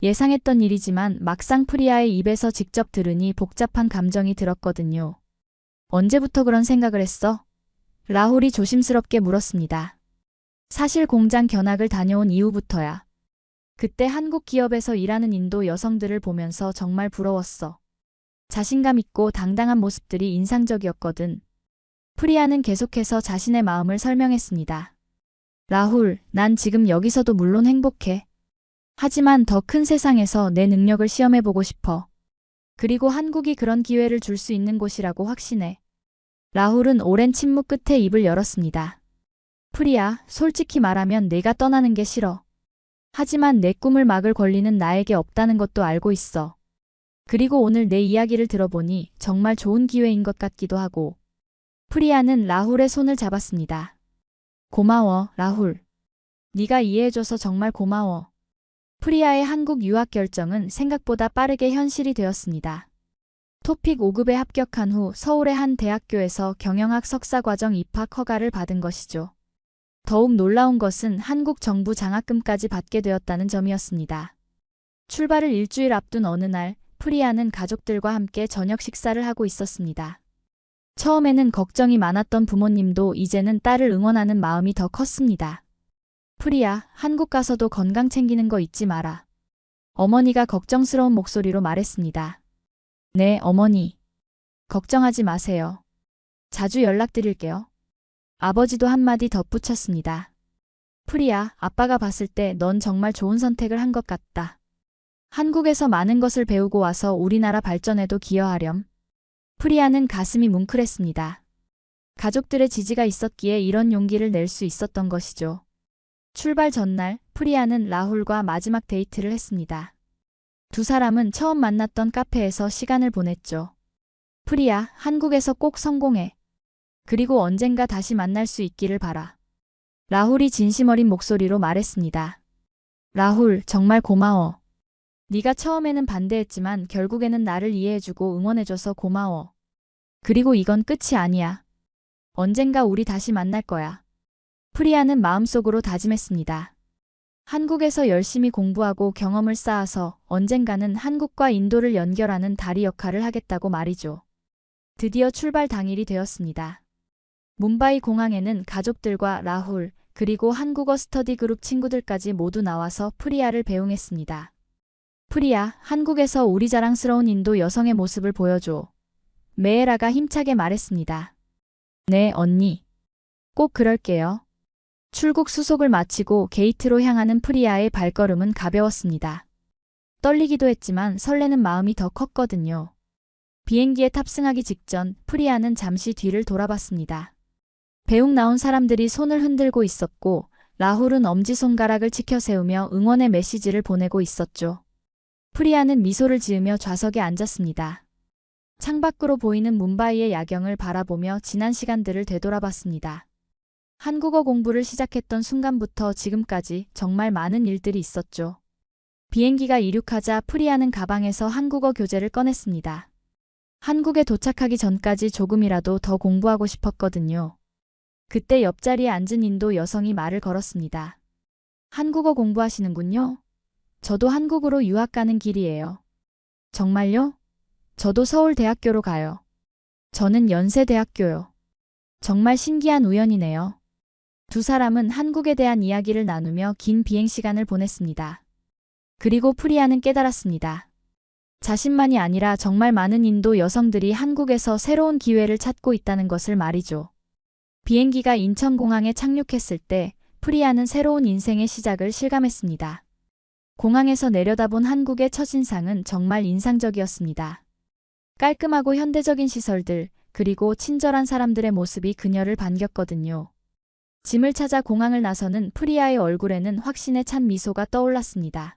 Speaker 1: 예상했던 일이지만 막상 프리야의 입에서 직접 들으니 복잡한 감정이 들었거든요. 언제부터 그런 생각을 했어? 라훌이 조심스럽게 물었습니다. 사실 공장 견학을 다녀온 이후부터야. 그때 한국 기업에서 일하는 인도 여성들을 보면서 정말 부러웠어. 자신감 있고 당당한 모습들이 인상적이었거든. 프리야는 계속해서 자신의 마음을 설명했습니다. 라훌, 난 지금 여기서도 물론 행복해. 하지만 더 큰 세상에서 내 능력을 시험해보고 싶어. 그리고 한국이 그런 기회를 줄 수 있는 곳이라고 확신해. 라훌은 오랜 침묵 끝에 입을 열었습니다. 프리야, 솔직히 말하면 내가 떠나는 게 싫어. 하지만 내 꿈을 막을 권리는 나에게 없다는 것도 알고 있어. 그리고 오늘 내 이야기를 들어보니 정말 좋은 기회인 것 같기도 하고. 프리야는 라훌의 손을 잡았습니다. 고마워, 라훌. 네가 이해해줘서 정말 고마워. 프리야의 한국 유학 결정은 생각보다 빠르게 현실이 되었습니다. 토픽 5급에 합격한 후 서울의 한 대학교에서 경영학 석사과정 입학 허가를 받은 것이죠. 더욱 놀라운 것은 한국 정부 장학금까지 받게 되었다는 점이었습니다. 출발을 일주일 앞둔 어느 날, 프리야는 가족들과 함께 저녁 식사를 하고 있었습니다. 처음에는 걱정이 많았던 부모님도 이제는 딸을 응원하는 마음이 더 컸습니다. 프리야, 한국 가서도 건강 챙기는 거 잊지 마라. 어머니가 걱정스러운 목소리로 말했습니다. 네, 어머니. 걱정하지 마세요. 자주 연락드릴게요. 아버지도 한마디 덧붙였습니다. 프리야, 아빠가 봤을 때 넌 정말 좋은 선택을 한 것 같다. 한국에서 많은 것을 배우고 와서 우리나라 발전에도 기여하렴. 프리야는 가슴이 뭉클했습니다. 가족들의 지지가 있었기에 이런 용기를 낼 수 있었던 것이죠. 출발 전날, 프리야는 라훌과 마지막 데이트를 했습니다. 두 사람은 처음 만났던 카페에서 시간을 보냈죠. 프리야, 한국에서 꼭 성공해. 그리고 언젠가 다시 만날 수 있기를 바라. 라훌이 진심 어린 목소리로 말했습니다. 라훌, 정말 고마워. 네가 처음에는 반대했지만 결국에는 나를 이해해주고 응원해줘서 고마워. 그리고 이건 끝이 아니야. 언젠가 우리 다시 만날 거야. 프리야는 마음속으로 다짐했습니다. 한국에서 열심히 공부하고 경험을 쌓아서 언젠가는 한국과 인도를 연결하는 다리 역할을 하겠다고 말이죠. 드디어 출발 당일이 되었습니다. 뭄바이 공항에는 가족들과 라훌, 그리고 한국어 스터디 그룹 친구들까지 모두 나와서 프리야를 배웅했습니다. 프리야, 한국에서 우리 자랑스러운 인도 여성의 모습을 보여줘. 메에라가 힘차게 말했습니다. 네, 언니. 꼭 그럴게요. 출국 수속을 마치고 게이트로 향하는 프리아의 발걸음은 가벼웠습니다. 떨리기도 했지만 설레는 마음이 더 컸거든요. 비행기에 탑승하기 직전 프리아는 잠시 뒤를 돌아봤습니다. 배웅 나온 사람들이 손을 흔들고 있었고 라훌은 엄지손가락을 치켜 세우며 응원의 메시지를 보내고 있었죠. 프리아는 미소를 지으며 좌석에 앉았습니다. 창밖으로 보이는 뭄바이의 야경을 바라보며 지난 시간들을 되돌아봤습니다. 한국어 공부를 시작했던 순간부터 지금까지 정말 많은 일들이 있었죠. 비행기가 이륙하자 프리아는 가방에서 한국어 교재를 꺼냈습니다. 한국에 도착하기 전까지 조금이라도 더 공부하고 싶었거든요. 그때 옆자리에 앉은 인도 여성이 말을 걸었습니다. 한국어 공부하시는군요. 저도 한국으로 유학 가는 길이에요. 정말요? 저도 서울대학교로 가요. 저는 연세대학교요. 정말 신기한 우연이네요. 두 사람은 한국에 대한 이야기를 나누며 긴 비행시간을 보냈습니다. 그리고 프리아는 깨달았습니다. 자신만이 아니라 정말 많은 인도 여성들이 한국에서 새로운 기회를 찾고 있다는 것을 말이죠. 비행기가 인천공항에 착륙했을 때 프리아는 새로운 인생의 시작을 실감했습니다. 공항에서 내려다본 한국의 첫인상은 정말 인상적이었습니다. 깔끔하고 현대적인 시설들, 그리고 친절한 사람들의 모습이 그녀를 반겼거든요. 짐을 찾아 공항을 나서는 프리아의 얼굴에는 확신에 찬 미소가 떠올랐습니다.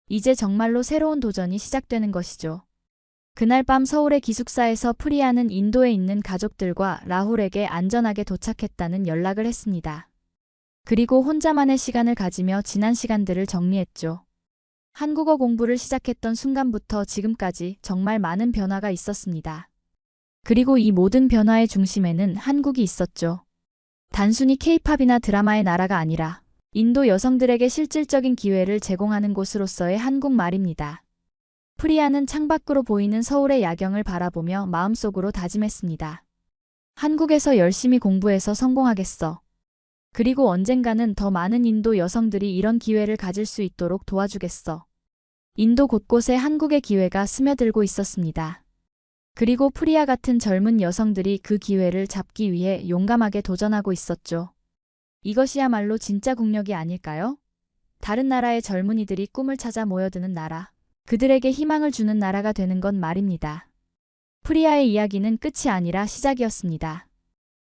Speaker 1: 이제 정말로 새로운 도전이 시작되는 것이죠. 그날 밤 서울의 기숙사에서 프리아는 인도에 있는 가족들과 라훌에게 안전하게 도착했다는 연락을 했습니다. 그리고 혼자만의 시간을 가지며 지난 시간들을 정리했죠. 한국어 공부를 시작했던 순간부터 지금까지 정말 많은 변화가 있었습니다. 그리고 이 모든 변화의 중심에는 한국이 있었죠. 단순히 케이팝이나 드라마의 나라가 아니라 인도 여성들에게 실질적인 기회를 제공하는 곳으로서의 한국말입니다. 프리아는 창밖으로 보이는 서울의 야경을 바라보며 마음속으로 다짐했습니다. 한국에서 열심히 공부해서 성공하겠어. 그리고 언젠가는 더 많은 인도 여성들이 이런 기회를 가질 수 있도록 도와주겠어. 인도 곳곳에 한국의 기회가 스며들고 있었습니다. 그리고 프리아 같은 젊은 여성들이 그 기회를 잡기 위해 용감하게 도전하고 있었죠. 이것이야말로 진짜 국력이 아닐까요? 다른 나라의 젊은이들이 꿈을 찾아 모여드는 나라, 그들에게 희망을 주는 나라가 되는 건 말입니다. 프리아의 이야기는 끝이 아니라 시작이었습니다.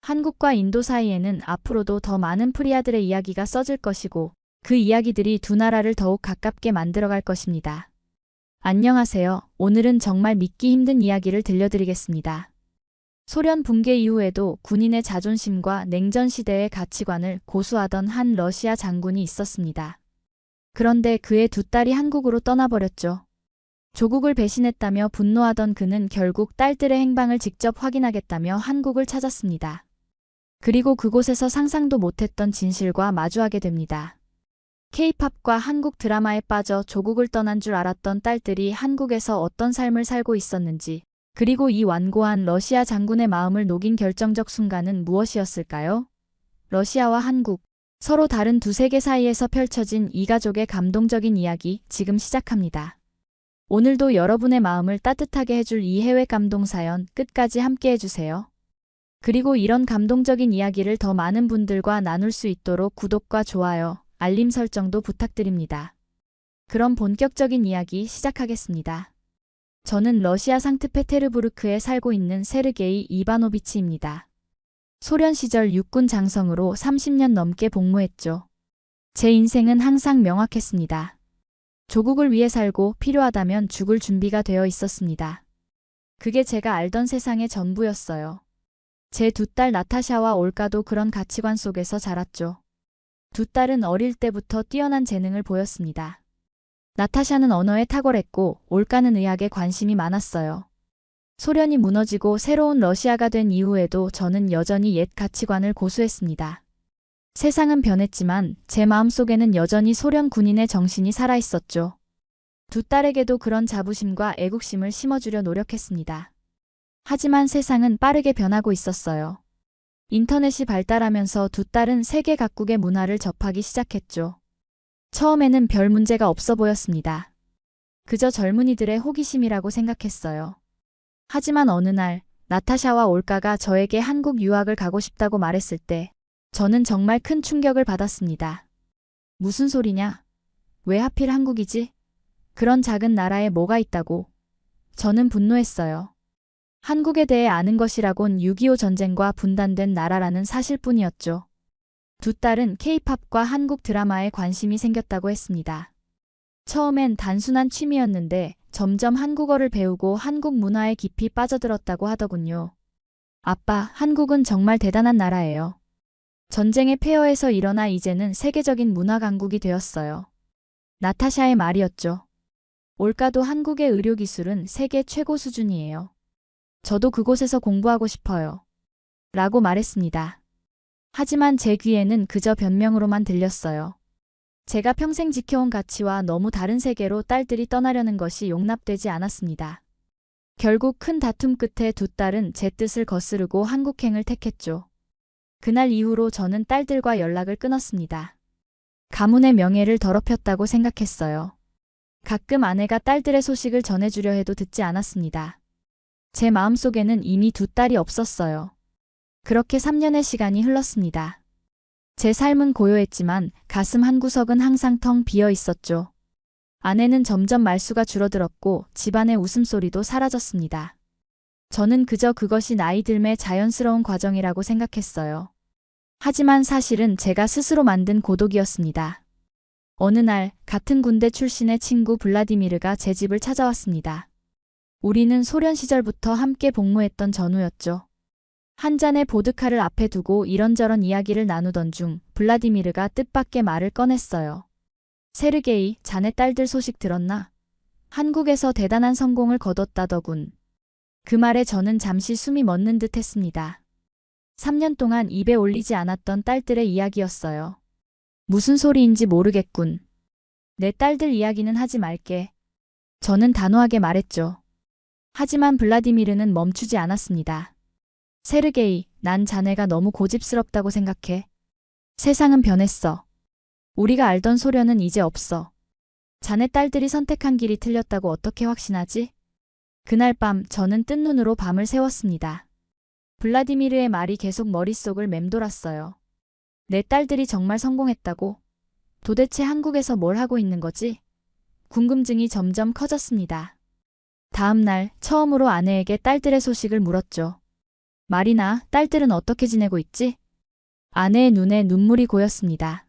Speaker 1: 한국과 인도 사이에는 앞으로도 더 많은 프리아들의 이야기가 써질 것이고 그 이야기들이 두 나라를 더욱 가깝게 만들어갈 것입니다. 안녕하세요. 오늘은 정말 믿기 힘든 이야기를 들려드리겠습니다. 소련 붕괴 이후에도 군인의 자존심과 냉전 시대의 가치관을 고수하던 한 러시아 장군이 있었습니다. 그런데 그의 두 딸이 한국으로 떠나버렸죠. 조국을 배신했다며 분노하던 그는 결국 딸들의 행방을 직접 확인하겠다며 한국을 찾았습니다. 그리고 그곳에서 상상도 못했던 진실과 마주하게 됩니다. K-팝과 한국 드라마에 빠져 조국을 떠난 줄 알았던 딸들이 한국에서 어떤 삶을 살고 있었는지, 그리고 이 완고한 러시아 장군의 마음을 녹인 결정적 순간은 무엇이었을까요? 러시아와 한국, 서로 다른 두 세계 사이에서 펼쳐진 이 가족의 감동적인 이야기 지금 시작합니다. 오늘도 여러분의 마음을 따뜻하게 해줄 이 해외 감동 사연 끝까지 함께 해주세요. 그리고 이런 감동적인 이야기를 더 많은 분들과 나눌 수 있도록 구독과 좋아요, 알림 설정도 부탁드립니다. 그럼 본격적인 이야기 시작하겠습니다. 저는 러시아 상트페테르부르크에 살고 있는 세르게이 이바노비치입니다. 소련 시절 육군 장성으로 30년 넘게 복무했죠. 제 인생은 항상 명확했습니다. 조국을 위해 살고 필요하다면 죽을 준비가 되어 있었습니다. 그게 제가 알던 세상의 전부였어요. 제 두 딸 나타샤와 올가도 그런 가치관 속에서 자랐죠. 두 딸은 어릴 때부터 뛰어난 재능을 보였습니다. 나타샤는 언어에 탁월했고 올가는 의학에 관심이 많았어요. 소련이 무너지고 새로운 러시아가 된 이후에도 저는 여전히 옛 가치관을 고수했습니다. 세상은 변했지만 제 마음속에는 여전히 소련 군인의 정신이 살아있었죠. 두 딸에게도 그런 자부심과 애국심을 심어주려 노력했습니다. 하지만 세상은 빠르게 변하고 있었어요. 인터넷이 발달하면서 두 딸은 세계 각국의 문화를 접하기 시작했죠. 처음에는 별 문제가 없어 보였습니다. 그저 젊은이들의 호기심이라고 생각했어요. 하지만 어느 날 나타샤와 올가가 저에게 한국 유학을 가고 싶다고 말했을 때 저는 정말 큰 충격을 받았습니다. 무슨 소리냐? 왜 하필 한국이지? 그런 작은 나라에 뭐가 있다고? 저는 분노했어요. 한국에 대해 아는 것이라곤 6.25 전쟁과 분단된 나라라는 사실뿐이었죠. 두 딸은 K-팝과 한국 드라마에 관심이 생겼다고 했습니다. 처음엔 단순한 취미였는데 점점 한국어를 배우고 한국 문화에 깊이 빠져들었다고 하더군요. 아빠, 한국은 정말 대단한 나라예요. 전쟁의 폐허에서 일어나 이제는 세계적인 문화 강국이 되었어요. 나타샤의 말이었죠. 올가도 한국의 의료기술은 세계 최고 수준이에요. 저도 그곳에서 공부하고 싶어요. 라고 말했습니다. 하지만 제 귀에는 그저 변명으로만 들렸어요. 제가 평생 지켜온 가치와 너무 다른 세계로 딸들이 떠나려는 것이 용납되지 않았습니다. 결국 큰 다툼 끝에 두 딸은 제 뜻을 거스르고 한국행을 택했죠. 그날 이후로 저는 딸들과 연락을 끊었습니다. 가문의 명예를 더럽혔다고 생각했어요. 가끔 아내가 딸들의 소식을 전해주려 해도 듣지 않았습니다. 제 마음속에는 이미 두 딸이 없었어요. 그렇게 3년의 시간이 흘렀습니다. 제 삶은 고요했지만 가슴 한구석은 항상 텅 비어 있었죠. 아내는 점점 말수가 줄어들었고 집안의 웃음소리도 사라졌습니다. 저는 그저 그것이 나이 들매 자연스러운 과정이라고 생각했어요. 하지만 사실은 제가 스스로 만든 고독이었습니다. 어느 날 같은 군대 출신의 친구 블라디미르가 제 집을 찾아왔습니다. 우리는 소련 시절부터 함께 복무했던 전우였죠. 한 잔의 보드카를 앞에 두고 이런저런 이야기를 나누던 중 블라디미르가 뜻밖의 말을 꺼냈어요. 세르게이, 자네 딸들 소식 들었나? 한국에서 대단한 성공을 거뒀다더군. 그 말에 저는 잠시 숨이 멎는 듯 했습니다. 3년 동안 입에 올리지 않았던 딸들의 이야기였어요. 무슨 소리인지 모르겠군. 내 딸들 이야기는 하지 말게. 저는 단호하게 말했죠. 하지만 블라디미르는 멈추지 않았습니다. 세르게이, 난 자네가 너무 고집스럽다고 생각해. 세상은 변했어. 우리가 알던 소련은 이제 없어. 자네 딸들이 선택한 길이 틀렸다고 어떻게 확신하지? 그날 밤 저는 뜬 눈으로 밤을 새웠습니다. 블라디미르의 말이 계속 머릿속을 맴돌았어요. 내 딸들이 정말 성공했다고? 도대체 한국에서 뭘 하고 있는 거지? 궁금증이 점점 커졌습니다. 다음 날 처음으로 아내에게 딸들의 소식을 물었죠. 마리나, 딸들은 어떻게 지내고 있지? 아내의 눈에 눈물이 고였습니다.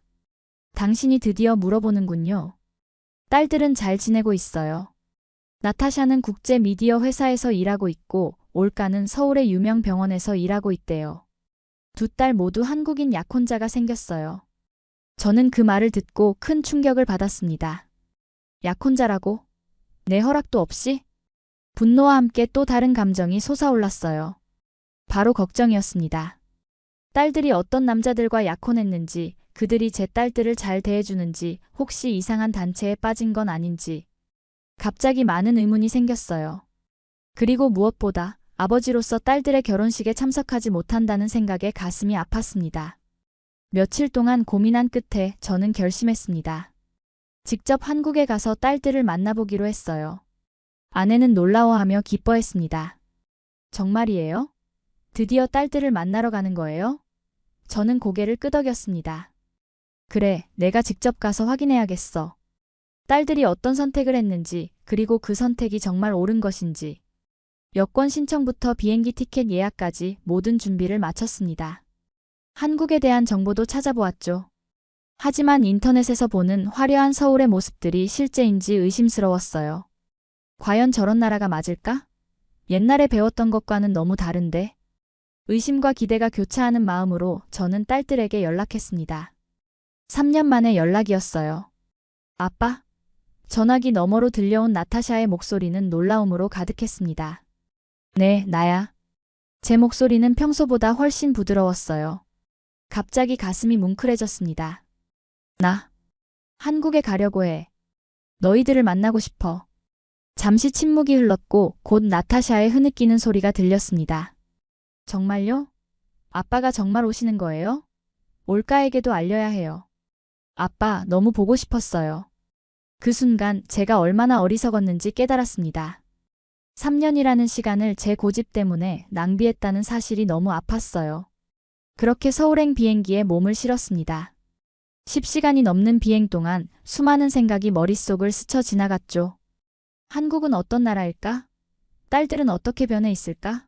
Speaker 1: 당신이 드디어 물어보는군요. 딸들은 잘 지내고 있어요. 나타샤는 국제 미디어 회사에서 일하고 있고 올가는 서울의 유명 병원에서 일하고 있대요. 두 딸 모두 한국인 약혼자가 생겼어요. 저는 그 말을 듣고 큰 충격을 받았습니다. 약혼자라고? 내 허락도 없이? 분노와 함께 또 다른 감정이 솟아올랐어요. 바로 걱정이었습니다. 딸들이 어떤 남자들과 약혼했는지, 그들이 제 딸들을 잘 대해주는지, 혹시 이상한 단체에 빠진 건 아닌지. 갑자기 많은 의문이 생겼어요. 그리고 무엇보다 아버지로서 딸들의 결혼식에 참석하지 못한다는 생각에 가슴이 아팠습니다. 며칠 동안 고민한 끝에 저는 결심했습니다. 직접 한국에 가서 딸들을 만나보기로 했어요. 아내는 놀라워하며 기뻐했습니다. 정말이에요? 드디어 딸들을 만나러 가는 거예요? 저는 고개를 끄덕였습니다. 그래, 내가 직접 가서 확인해야겠어. 딸들이 어떤 선택을 했는지, 그리고 그 선택이 정말 옳은 것인지. 여권 신청부터 비행기 티켓 예약까지 모든 준비를 마쳤습니다. 한국에 대한 정보도 찾아보았죠. 하지만 인터넷에서 보는 화려한 서울의 모습들이 실제인지 의심스러웠어요. 과연 저런 나라가 맞을까? 옛날에 배웠던 것과는 너무 다른데. 의심과 기대가 교차하는 마음으로 저는 딸들에게 연락했습니다. 3년 만에 연락이었어요. 아빠? 전화기 너머로 들려온 나타샤의 목소리는 놀라움으로 가득했습니다. 네, 나야. 제 목소리는 평소보다 훨씬 부드러웠어요. 갑자기 가슴이 뭉클해졌습니다. 나 한국에 가려고 해. 너희들을 만나고 싶어. 잠시 침묵이 흘렀고 곧 나타샤의 흐느끼는 소리가 들렸습니다. 정말요? 아빠가 정말 오시는 거예요? 올가에게도 알려야 해요. 아빠, 너무 보고 싶었어요. 그 순간 제가 얼마나 어리석었는지 깨달았습니다. 3년이라는 시간을 제 고집 때문에 낭비했다는 사실이 너무 아팠어요. 그렇게 서울행 비행기에 몸을 실었습니다. 10시간이 넘는 비행 동안 수많은 생각이 머릿속을 스쳐 지나갔죠. 한국은 어떤 나라일까? 딸들은 어떻게 변해 있을까?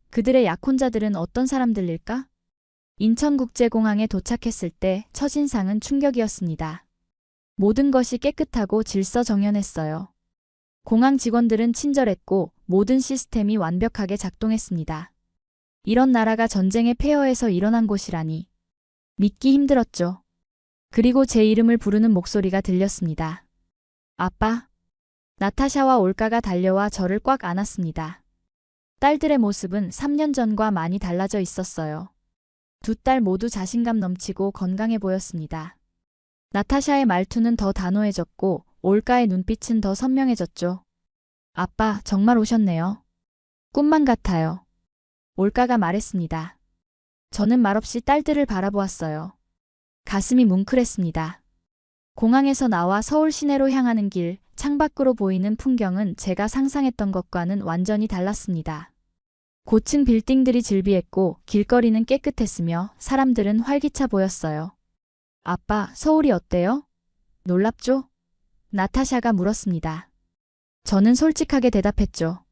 Speaker 1: 그들의 약혼자들은 어떤 사람들일까? 인천국제공항에 도착했을 때 첫인상은 충격이었습니다. 모든 것이 깨끗하고 질서정연했어요. 공항 직원들은 친절했고 모든 시스템이 완벽하게 작동했습니다. 이런 나라가 전쟁의 폐허에서 일어난 곳이라니. 믿기 힘들었죠. 그리고 제 이름을 부르는 목소리가 들렸습니다. 아빠. 나타샤와 올가가 달려와 저를 꽉 안았습니다. 딸들의 모습은 3년 전과 많이 달라져 있었어요. 두 딸 모두 자신감 넘치고 건강해 보였습니다. 나타샤의 말투는 더 단호해졌고 올가의 눈빛은 더 선명해졌죠. 아빠, 정말 오셨네요. 꿈만 같아요. 올가가 말했습니다. 저는 말없이 딸들을 바라보았어요. 가슴이 뭉클했습니다. 공항에서 나와 서울 시내로 향하는 길, 창밖으로 보이는 풍경은 제가 상상했던 것과는 완전히 달랐습니다. 고층 빌딩들이 즐비했고 길거리는 깨끗했으며 사람들은 활기차 보였어요. 아빠, 서울이 어때요? 놀랍죠? 나타샤가 물었습니다. 저는 솔직하게 대답했죠.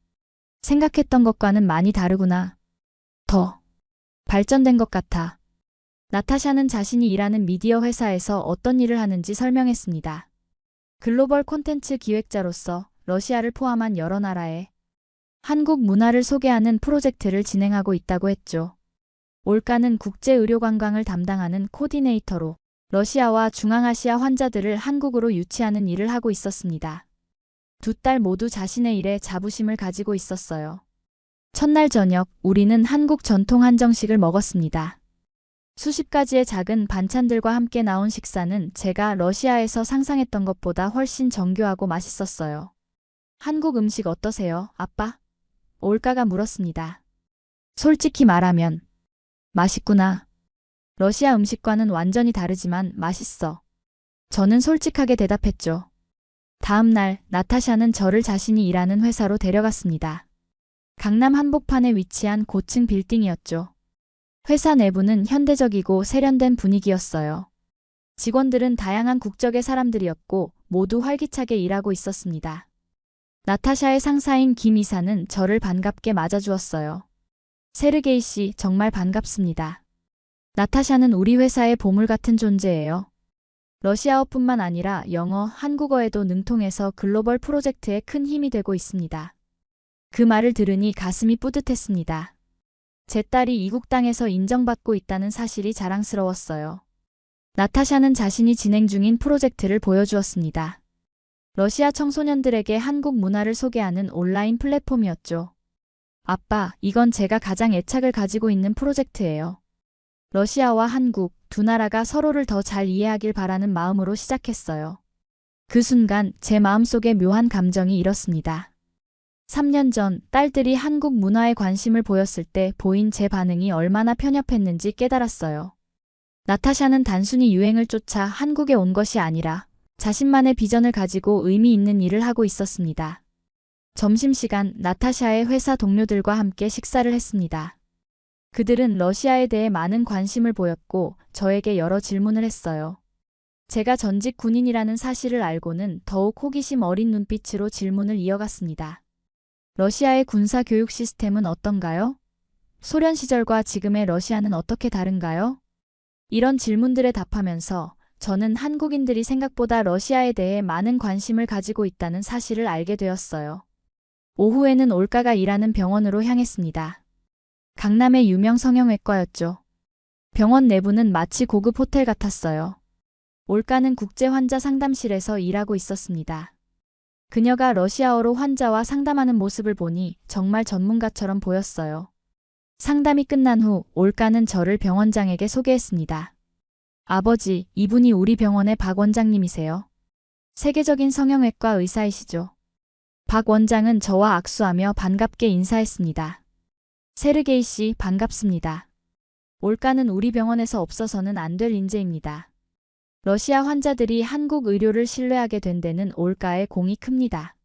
Speaker 1: 생각했던 것과는 많이 다르구나. 더 발전된 것 같아. 나타샤는 자신이 일하는 미디어 회사에서 어떤 일을 하는지 설명했습니다. 글로벌 콘텐츠 기획자로서 러시아를 포함한 여러 나라에 한국 문화를 소개하는 프로젝트를 진행하고 있다고 했죠. 올가는 국제의료관광을 담당하는 코디네이터로 러시아와 중앙아시아 환자들을 한국으로 유치하는 일을 하고 있었습니다. 두 딸 모두 자신의 일에 자부심을 가지고 있었어요. 첫날 저녁, 우리는 한국 전통 한정식을 먹었습니다. 수십 가지의 작은 반찬들과 함께 나온 식사는 제가 러시아에서 상상했던 것보다 훨씬 정교하고 맛있었어요. 한국 음식 어떠세요, 아빠? 올가가 물었습니다. 솔직히 말하면 맛있구나. 러시아 음식과는 완전히 다르지만 맛있어. 저는 솔직하게 대답했죠. 다음 날 나타샤는 저를 자신이 일하는 회사로 데려갔습니다. 강남 한복판에 위치한 고층 빌딩이었죠. 회사 내부는 현대적이고 세련된 분위기였어요. 직원들은 다양한 국적의 사람들이었고 모두 활기차게 일하고 있었습니다. 나타샤의 상사인 김 이사는 저를 반갑게 맞아주었어요. 세르게이 씨, 정말 반갑습니다. 나타샤는 우리 회사의 보물 같은 존재예요. 러시아어뿐만 아니라 영어, 한국어에도 능통해서 글로벌 프로젝트에 큰 힘이 되고 있습니다. 그 말을 들으니 가슴이 뿌듯했습니다. 제 딸이 이국 땅에서 인정받고 있다는 사실이 자랑스러웠어요. 나타샤는 자신이 진행 중인 프로젝트를 보여주었습니다. 러시아 청소년들에게 한국 문화를 소개하는 온라인 플랫폼이었죠. 아빠, 이건 제가 가장 애착을 가지고 있는 프로젝트예요. 러시아와 한국 두 나라가 서로를 더 잘 이해하길 바라는 마음으로 시작했어요. 그 순간 제 마음속에 묘한 감정이 일었습니다. 3년 전 딸들이 한국 문화에 관심을 보였을 때 보인 제 반응이 얼마나 편협했는지 깨달았어요. 나타샤는 단순히 유행을 쫓아 한국에 온 것이 아니라 자신만의 비전을 가지고 의미 있는 일을 하고 있었습니다. 점심시간 나타샤의 회사 동료들과 함께 식사를 했습니다. 그들은 러시아에 대해 많은 관심을 보였고 저에게 여러 질문을 했어요. 제가 전직 군인이라는 사실을 알고는 더욱 호기심 어린 눈빛으로 질문을 이어갔습니다. 러시아의 군사 교육 시스템은 어떤가요? 소련 시절과 지금의 러시아는 어떻게 다른가요? 이런 질문들에 답하면서 저는 한국인들이 생각보다 러시아에 대해 많은 관심을 가지고 있다는 사실을 알게 되었어요. 오후에는 올가가 일하는 병원으로 향했습니다. 강남의 유명 성형외과였죠. 병원 내부는 마치 고급 호텔 같았어요. 올가는 국제 환자 상담실에서 일하고 있었습니다. 그녀가 러시아어로 환자와 상담하는 모습을 보니 정말 전문가처럼 보였어요. 상담이 끝난 후 올가는 저를 병원장에게 소개했습니다. 아버지, 이분이 우리 병원의 박 원장님이세요. 세계적인 성형외과 의사이시죠. 박 원장은 저와 악수하며 반갑게 인사했습니다. 세르게이 씨, 반갑습니다. 올가는 우리 병원에서 없어서는 안 될 인재입니다. 러시아 환자들이 한국 의료를 신뢰하게 된 데는 올가의 공이 큽니다.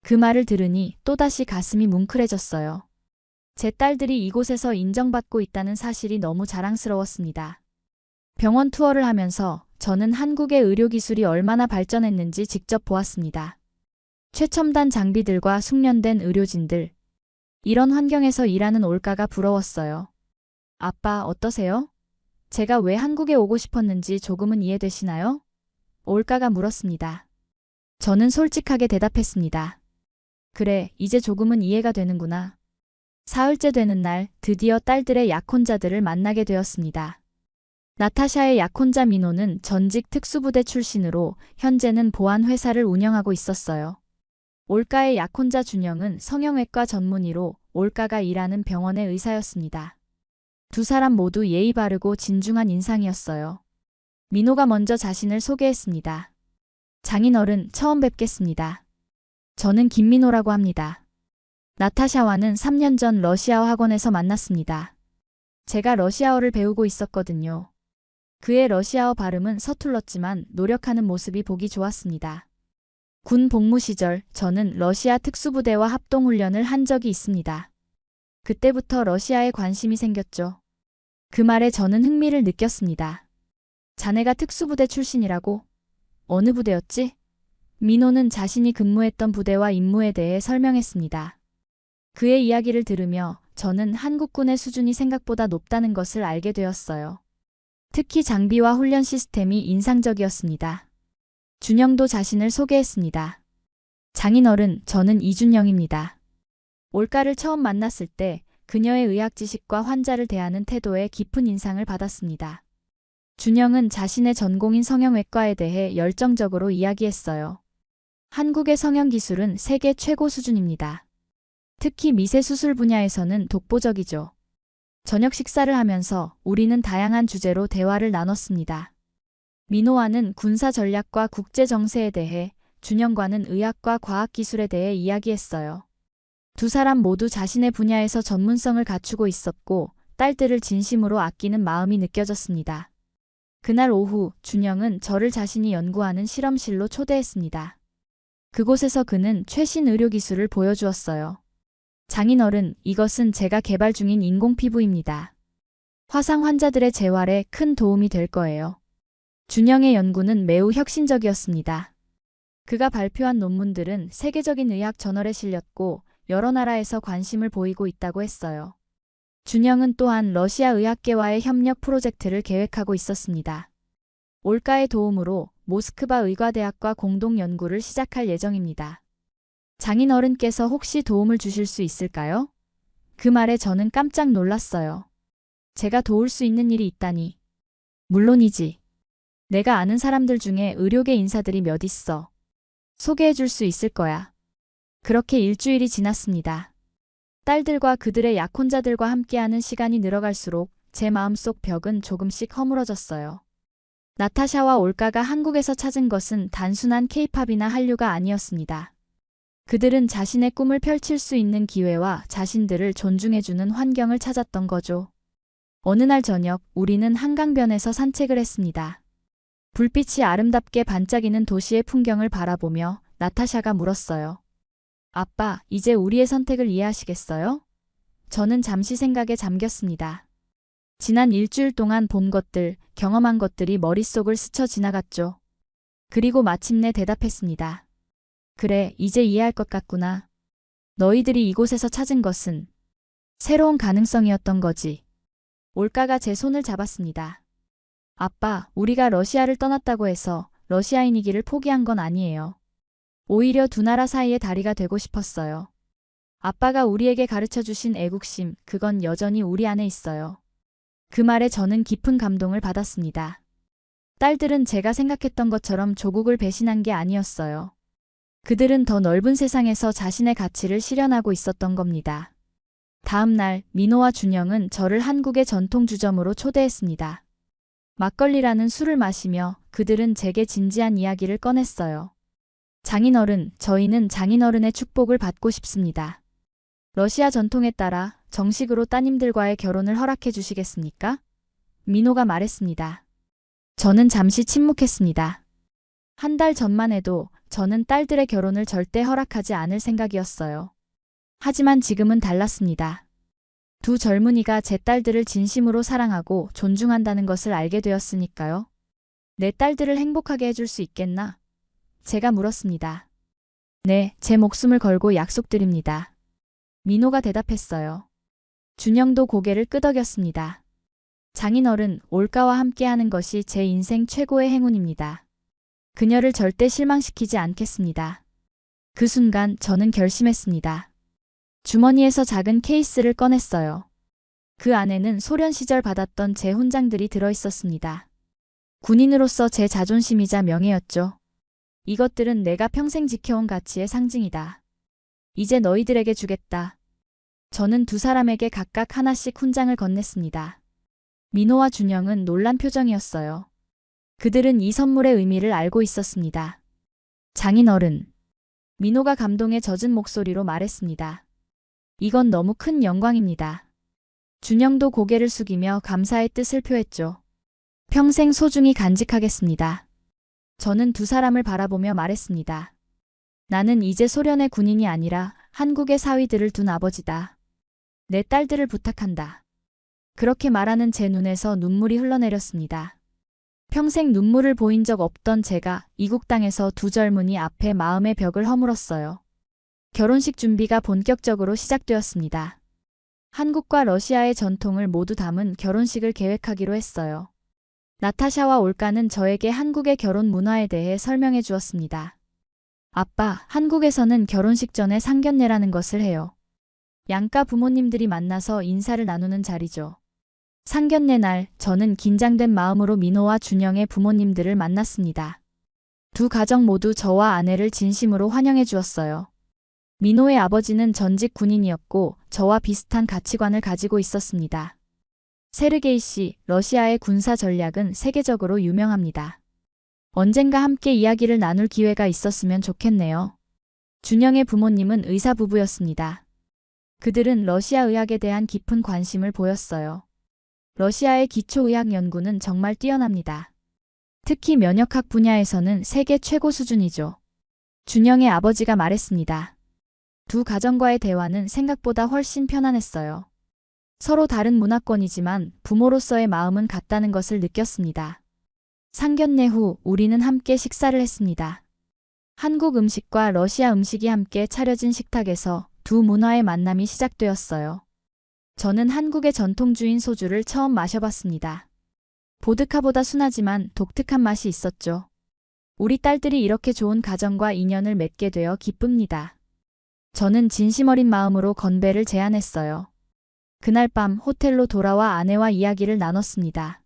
Speaker 1: 그 말을 들으니 또다시 가슴이 뭉클해졌어요. 제 딸들이 이곳에서 인정받고 있다는 사실이 너무 자랑스러웠습니다. 병원 투어를 하면서 저는 한국의 의료기술이 얼마나 발전했는지 직접 보았습니다. 최첨단 장비들과 숙련된 의료진들. 이런 환경에서 일하는 올가가 부러웠어요. 아빠, 어떠세요? 제가 왜 한국에 오고 싶었는지 조금은 이해되시나요? 올가가 물었습니다. 저는 솔직하게 대답했습니다. 그래, 이제 조금은 이해가 되는구나. 사흘째 되는 날 드디어 딸들의 약혼자들을 만나게 되었습니다. 나타샤의 약혼자 민호는 전직 특수부대 출신으로 현재는 보안회사를 운영하고 있었어요. 올가의 약혼자 준영은 성형외과 전문의로 올가가 일하는 병원의 의사였습니다. 두 사람 모두 예의 바르고 진중한 인상이었어요. 민호가 먼저 자신을 소개했습니다. 장인어른, 처음 뵙겠습니다. 저는 김민호라고 합니다. 나타샤와는 3년 전 러시아어 학원에서 만났습니다. 제가 러시아어를 배우고 있었거든요. 그의 러시아어 발음은 서툴렀지만 노력하는 모습이 보기 좋았습니다. 군 복무 시절 저는 러시아 특수부대와 합동훈련을 한 적이 있습니다. 그때부터 러시아에 관심이 생겼죠. 그 말에 저는 흥미를 느꼈습니다. 자네가 특수부대 출신이라고? 어느 부대였지? 민호는 자신이 근무했던 부대와 임무에 대해 설명했습니다. 그의 이야기를 들으며 저는 한국군의 수준이 생각보다 높다는 것을 알게 되었어요. 특히 장비와 훈련 시스템이 인상적이었습니다. 준영도 자신을 소개했습니다. 장인어른, 저는 이준영입니다. 올가를 처음 만났을 때 그녀의 의학 지식과 환자를 대하는 태도에 깊은 인상을 받았습니다. 준영은 자신의 전공인 성형외과에 대해 열정적으로 이야기했어요. 한국의 성형기술은 세계 최고 수준입니다. 특히 미세수술 분야에서는 독보적이죠. 저녁 식사를 하면서 우리는 다양한 주제로 대화를 나눴습니다. 민호와는 군사 전략과 국제 정세에 대해, 준영과는 의학과 과학기술에 대해 이야기했어요. 두 사람 모두 자신의 분야에서 전문성을 갖추고 있었고 딸들을 진심으로 아끼는 마음이 느껴졌습니다. 그날 오후 준영은 저를 자신이 연구하는 실험실로 초대했습니다. 그곳에서 그는 최신 의료기술을 보여주었어요. 장인어른, 이것은 제가 개발 중인 인공피부입니다. 화상 환자들의 재활에 큰 도움이 될 거예요. 준영의 연구는 매우 혁신적이었습니다. 그가 발표한 논문들은 세계적인 의학 저널에 실렸고 여러 나라에서 관심을 보이고 있다고 했어요. 준영은 또한 러시아 의학계와의 협력 프로젝트를 계획하고 있었습니다. 올가의 도움으로 모스크바 의과대학과 공동 연구를 시작할 예정입니다. 장인어른께서 혹시 도움을 주실 수 있을까요? 그 말에 저는 깜짝 놀랐어요. 제가 도울 수 있는 일이 있다니. 물론이지. 내가 아는 사람들 중에 의료계 인사들이 몇 있어. 소개해 줄 수 있을 거야. 그렇게 일주일이 지났습니다. 딸들과 그들의 약혼자들과 함께하는 시간이 늘어갈수록 제 마음속 벽은 조금씩 허물어졌어요. 나타샤와 올가가 한국에서 찾은 것은 단순한 케이팝이나 한류가 아니었습니다. 그들은 자신의 꿈을 펼칠 수 있는 기회와 자신들을 존중해주는 환경을 찾았던 거죠. 어느 날 저녁 우리는 한강변에서 산책을 했습니다. 불빛이 아름답게 반짝이는 도시의 풍경을 바라보며 나타샤가 물었어요. 아빠, 이제 우리의 선택을 이해하시겠어요? 저는 잠시 생각에 잠겼습니다. 지난 일주일 동안 본 것들, 경험한 것들이 머릿속을 스쳐 지나갔죠. 그리고 마침내 대답했습니다. 그래, 이제 이해할 것 같구나. 너희들이 이곳에서 찾은 것은 새로운 가능성이었던 거지. 올가가 제 손을 잡았습니다. 아빠, 우리가 러시아를 떠났다고 해서 러시아인이기를 포기한 건 아니에요. 오히려 두 나라 사이의 다리가 되고 싶었어요. 아빠가 우리에게 가르쳐주신 애국심, 그건 여전히 우리 안에 있어요. 그 말에 저는 깊은 감동을 받았습니다. 딸들은 제가 생각했던 것처럼 조국을 배신한 게 아니었어요. 그들은 더 넓은 세상에서 자신의 가치를 실현하고 있었던 겁니다. 다음 날 민호와 준영은 저를 한국의 전통주점으로 초대했습니다. 막걸리라는 술을 마시며 그들은 제게 진지한 이야기를 꺼냈어요. 장인어른, 저희는 장인어른의 축복을 받고 싶습니다. 러시아 전통에 따라 정식으로 따님들과의 결혼을 허락해 주시겠습니까? 민호가 말했습니다. 저는 잠시 침묵했습니다. 한 달 전만 해도 저는 딸들의 결혼을 절대 허락하지 않을 생각이었어요. 하지만 지금은 달랐습니다. 두 젊은이가 제 딸들을 진심으로 사랑하고 존중한다는 것을 알게 되었으니까요. 내 딸들을 행복하게 해줄 수 있겠나? 제가 물었습니다. 네, 제 목숨을 걸고 약속드립니다. 민호가 대답했어요. 준영도 고개를 끄덕였습니다. 장인어른, 올가와 함께하는 것이 제 인생 최고의 행운입니다. 그녀를 절대 실망시키지 않겠습니다. 그 순간 저는 결심했습니다. 주머니에서 작은 케이스를 꺼냈어요. 그 안에는 소련 시절 받았던 제 훈장들이 들어있었습니다. 군인으로서 제 자존심이자 명예였죠. 이것들은 내가 평생 지켜온 가치의 상징이다. 이제 너희들에게 주겠다. 저는 두 사람에게 각각 하나씩 훈장을 건넸습니다. 민호와 준영은 놀란 표정이었어요. 그들은 이 선물의 의미를 알고 있었습니다. 장인어른. 민호가 감동에 젖은 목소리로 말했습니다. 이건 너무 큰 영광입니다. 준영도 고개를 숙이며 감사의 뜻을 표했죠. 평생 소중히 간직하겠습니다. 저는 두 사람을 바라보며 말했습니다. 나는 이제 소련의 군인이 아니라 한국의 사위들을 둔 아버지다. 내 딸들을 부탁한다. 그렇게 말하는 제 눈에서 눈물이 흘러내렸습니다. 평생 눈물을 보인 적 없던 제가 이국 땅에서 두 젊은이 앞에 마음의 벽을 허물었어요. 결혼식 준비가 본격적으로 시작되었습니다. 한국과 러시아의 전통을 모두 담은 결혼식을 계획하기로 했어요. 나타샤와 올가는 저에게 한국의 결혼 문화에 대해 설명해 주었습니다. 아빠, 한국에서는 결혼식 전에 상견례라는 것을 해요. 양가 부모님들이 만나서 인사를 나누는 자리죠. 상견례 날 저는 긴장된 마음으로 민호와 준영의 부모님들을 만났습니다. 두 가정 모두 저와 아내를 진심으로 환영해 주었어요. 민호의 아버지는 전직 군인이었고 저와 비슷한 가치관을 가지고 있었습니다. 세르게이 씨, 러시아의 군사 전략은 세계적으로 유명합니다. 언젠가 함께 이야기를 나눌 기회가 있었으면 좋겠네요. 준영의 부모님은 의사 부부였습니다. 그들은 러시아 의학에 대한 깊은 관심을 보였어요. 러시아의 기초의학 연구는 정말 뛰어납니다. 특히 면역학 분야에서는 세계 최고 수준이죠. 준영의 아버지가 말했습니다. 두 가정과의 대화는 생각보다 훨씬 편안했어요. 서로 다른 문화권이지만 부모로서의 마음은 같다는 것을 느꼈습니다. 상견례 후 우리는 함께 식사를 했습니다. 한국 음식과 러시아 음식이 함께 차려진 식탁에서 두 문화의 만남이 시작되었어요. 저는 한국의 전통주인 소주를 처음 마셔봤습니다. 보드카보다 순하지만 독특한 맛이 있었죠. 우리 딸들이 이렇게 좋은 가정과 인연을 맺게 되어 기쁩니다. 저는 진심 어린 마음으로 건배를 제안했어요. 그날 밤 호텔로 돌아와 아내와 이야기를 나눴습니다.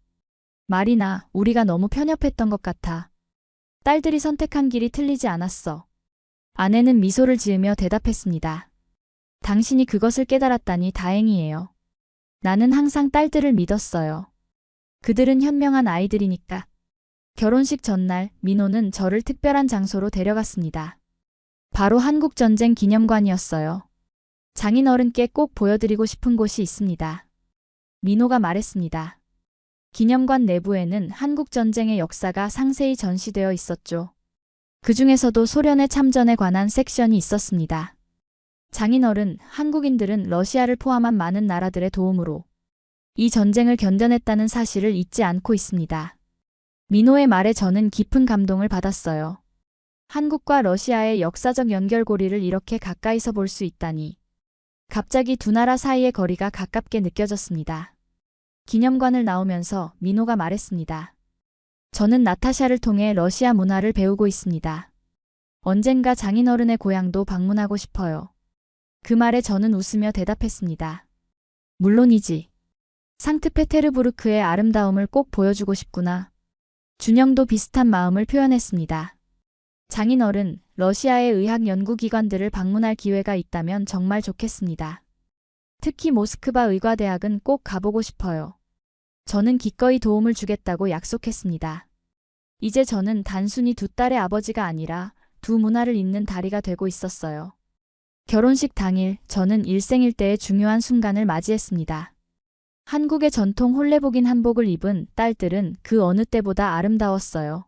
Speaker 1: 마리나, 우리가 너무 편협했던 것 같아. 딸들이 선택한 길이 틀리지 않았어. 아내는 미소를 지으며 대답했습니다. 당신이 그것을 깨달았다니 다행이에요. 나는 항상 딸들을 믿었어요. 그들은 현명한 아이들이니까. 결혼식 전날 민호는 저를 특별한 장소로 데려갔습니다. 바로 한국전쟁 기념관이었어요. 장인어른께 꼭 보여드리고 싶은 곳이 있습니다. 민호가 말했습니다. 기념관 내부에는 한국전쟁의 역사가 상세히 전시되어 있었죠. 그 중에서도 소련의 참전에 관한 섹션이 있었습니다. 장인어른, 한국인들은 러시아를 포함한 많은 나라들의 도움으로 이 전쟁을 견뎌냈다는 사실을 잊지 않고 있습니다. 민호의 말에 저는 깊은 감동을 받았어요. 한국과 러시아의 역사적 연결고리를 이렇게 가까이서 볼 수 있다니. 갑자기 두 나라 사이의 거리가 가깝게 느껴졌습니다. 기념관을 나오면서 민호가 말했습니다. 저는 나타샤를 통해 러시아 문화를 배우고 있습니다. 언젠가 장인어른의 고향도 방문하고 싶어요. 그 말에 저는 웃으며 대답했습니다. 물론이지. 상트페테르부르크의 아름다움을 꼭 보여주고 싶구나. 준영도 비슷한 마음을 표현했습니다. 장인어른, 러시아의 의학 연구기관들을 방문할 기회가 있다면 정말 좋겠습니다. 특히 모스크바 의과대학은 꼭 가보고 싶어요. 저는 기꺼이 도움을 주겠다고 약속했습니다. 이제 저는 단순히 두 딸의 아버지가 아니라 두 문화를 잇는 다리가 되고 있었어요. 결혼식 당일 저는 일생일대의 중요한 순간을 맞이했습니다. 한국의 전통 홀레복인 한복을 입은 딸들은 그 어느 때보다 아름다웠어요.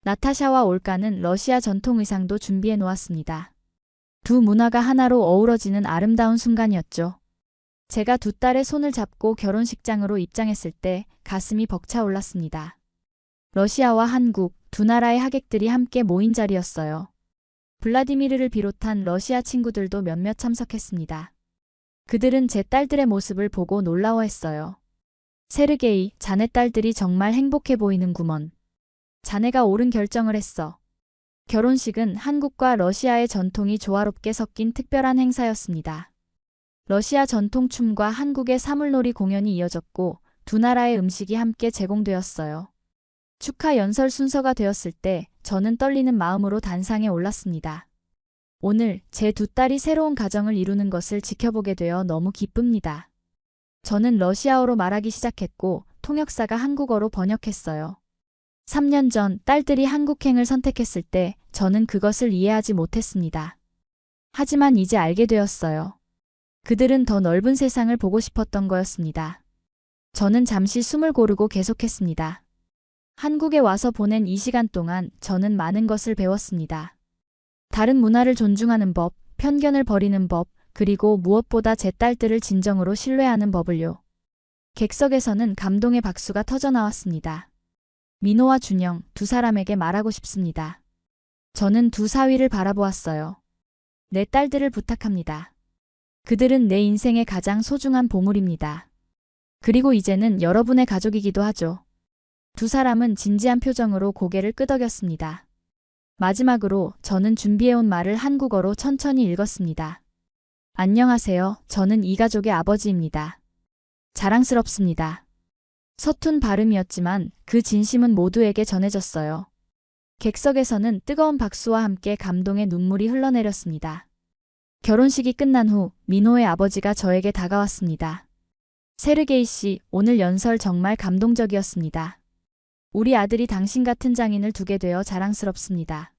Speaker 1: 나타샤와 올가는 러시아 전통 의상도 준비해 놓았습니다. 두 문화가 하나로 어우러지는 아름다운 순간이었죠. 제가 두 딸의 손을 잡고 결혼식장으로 입장했을 때 가슴이 벅차 올랐습니다. 러시아와 한국 두 나라의 하객들이 함께 모인 자리였어요. 블라디미르를 비롯한 러시아 친구들도 몇몇 참석했습니다. 그들은 제 딸들의 모습을 보고 놀라워했어요. 세르게이, 자네 딸들이 정말 행복해 보이는구먼. 자네가 옳은 결정을 했어. 결혼식은 한국과 러시아의 전통이 조화롭게 섞인 특별한 행사였습니다. 러시아 전통 춤과 한국의 사물놀이 공연이 이어졌고 두 나라의 음식이 함께 제공되었어요. 축하 연설 순서가 되었을 때 저는 떨리는 마음으로 단상에 올랐습니다. 오늘 제 두 딸이 새로운 가정을 이루는 것을 지켜보게 되어 너무 기쁩니다. 저는 러시아어로 말하기 시작했고 통역사가 한국어로 번역했어요. 3년 전 딸들이 한국행을 선택했을 때 저는 그것을 이해하지 못했습니다. 하지만 이제 알게 되었어요. 그들은 더 넓은 세상을 보고 싶었던 거였습니다. 저는 잠시 숨을 고르고 계속했습니다. 한국에 와서 보낸 이 시간 동안 저는 많은 것을 배웠습니다. 다른 문화를 존중하는 법, 편견을 버리는 법, 그리고 무엇보다 제 딸들을 진정으로 신뢰하는 법을요. 객석에서는 감동의 박수가 터져나왔습니다. 민호와 준영, 두 사람에게 말하고 싶습니다. 저는 두 사위를 바라보았어요. 내 딸들을 부탁합니다. 그들은 내 인생의 가장 소중한 보물입니다. 그리고 이제는 여러분의 가족이기도 하죠. 두 사람은 진지한 표정으로 고개를 끄덕였습니다. 마지막으로 저는 준비해온 말을 한국어로 천천히 읽었습니다. 안녕하세요. 저는 이 가족의 아버지입니다. 자랑스럽습니다. 서툰 발음이었지만 그 진심은 모두에게 전해졌어요. 객석에서는 뜨거운 박수와 함께 감동의 눈물이 흘러내렸습니다. 결혼식이 끝난 후 민호의 아버지가 저에게 다가왔습니다. 세르게이 씨, 오늘 연설 정말 감동적이었습니다. 우리 아들이 당신 같은 장인을 두게 되어 자랑스럽습니다.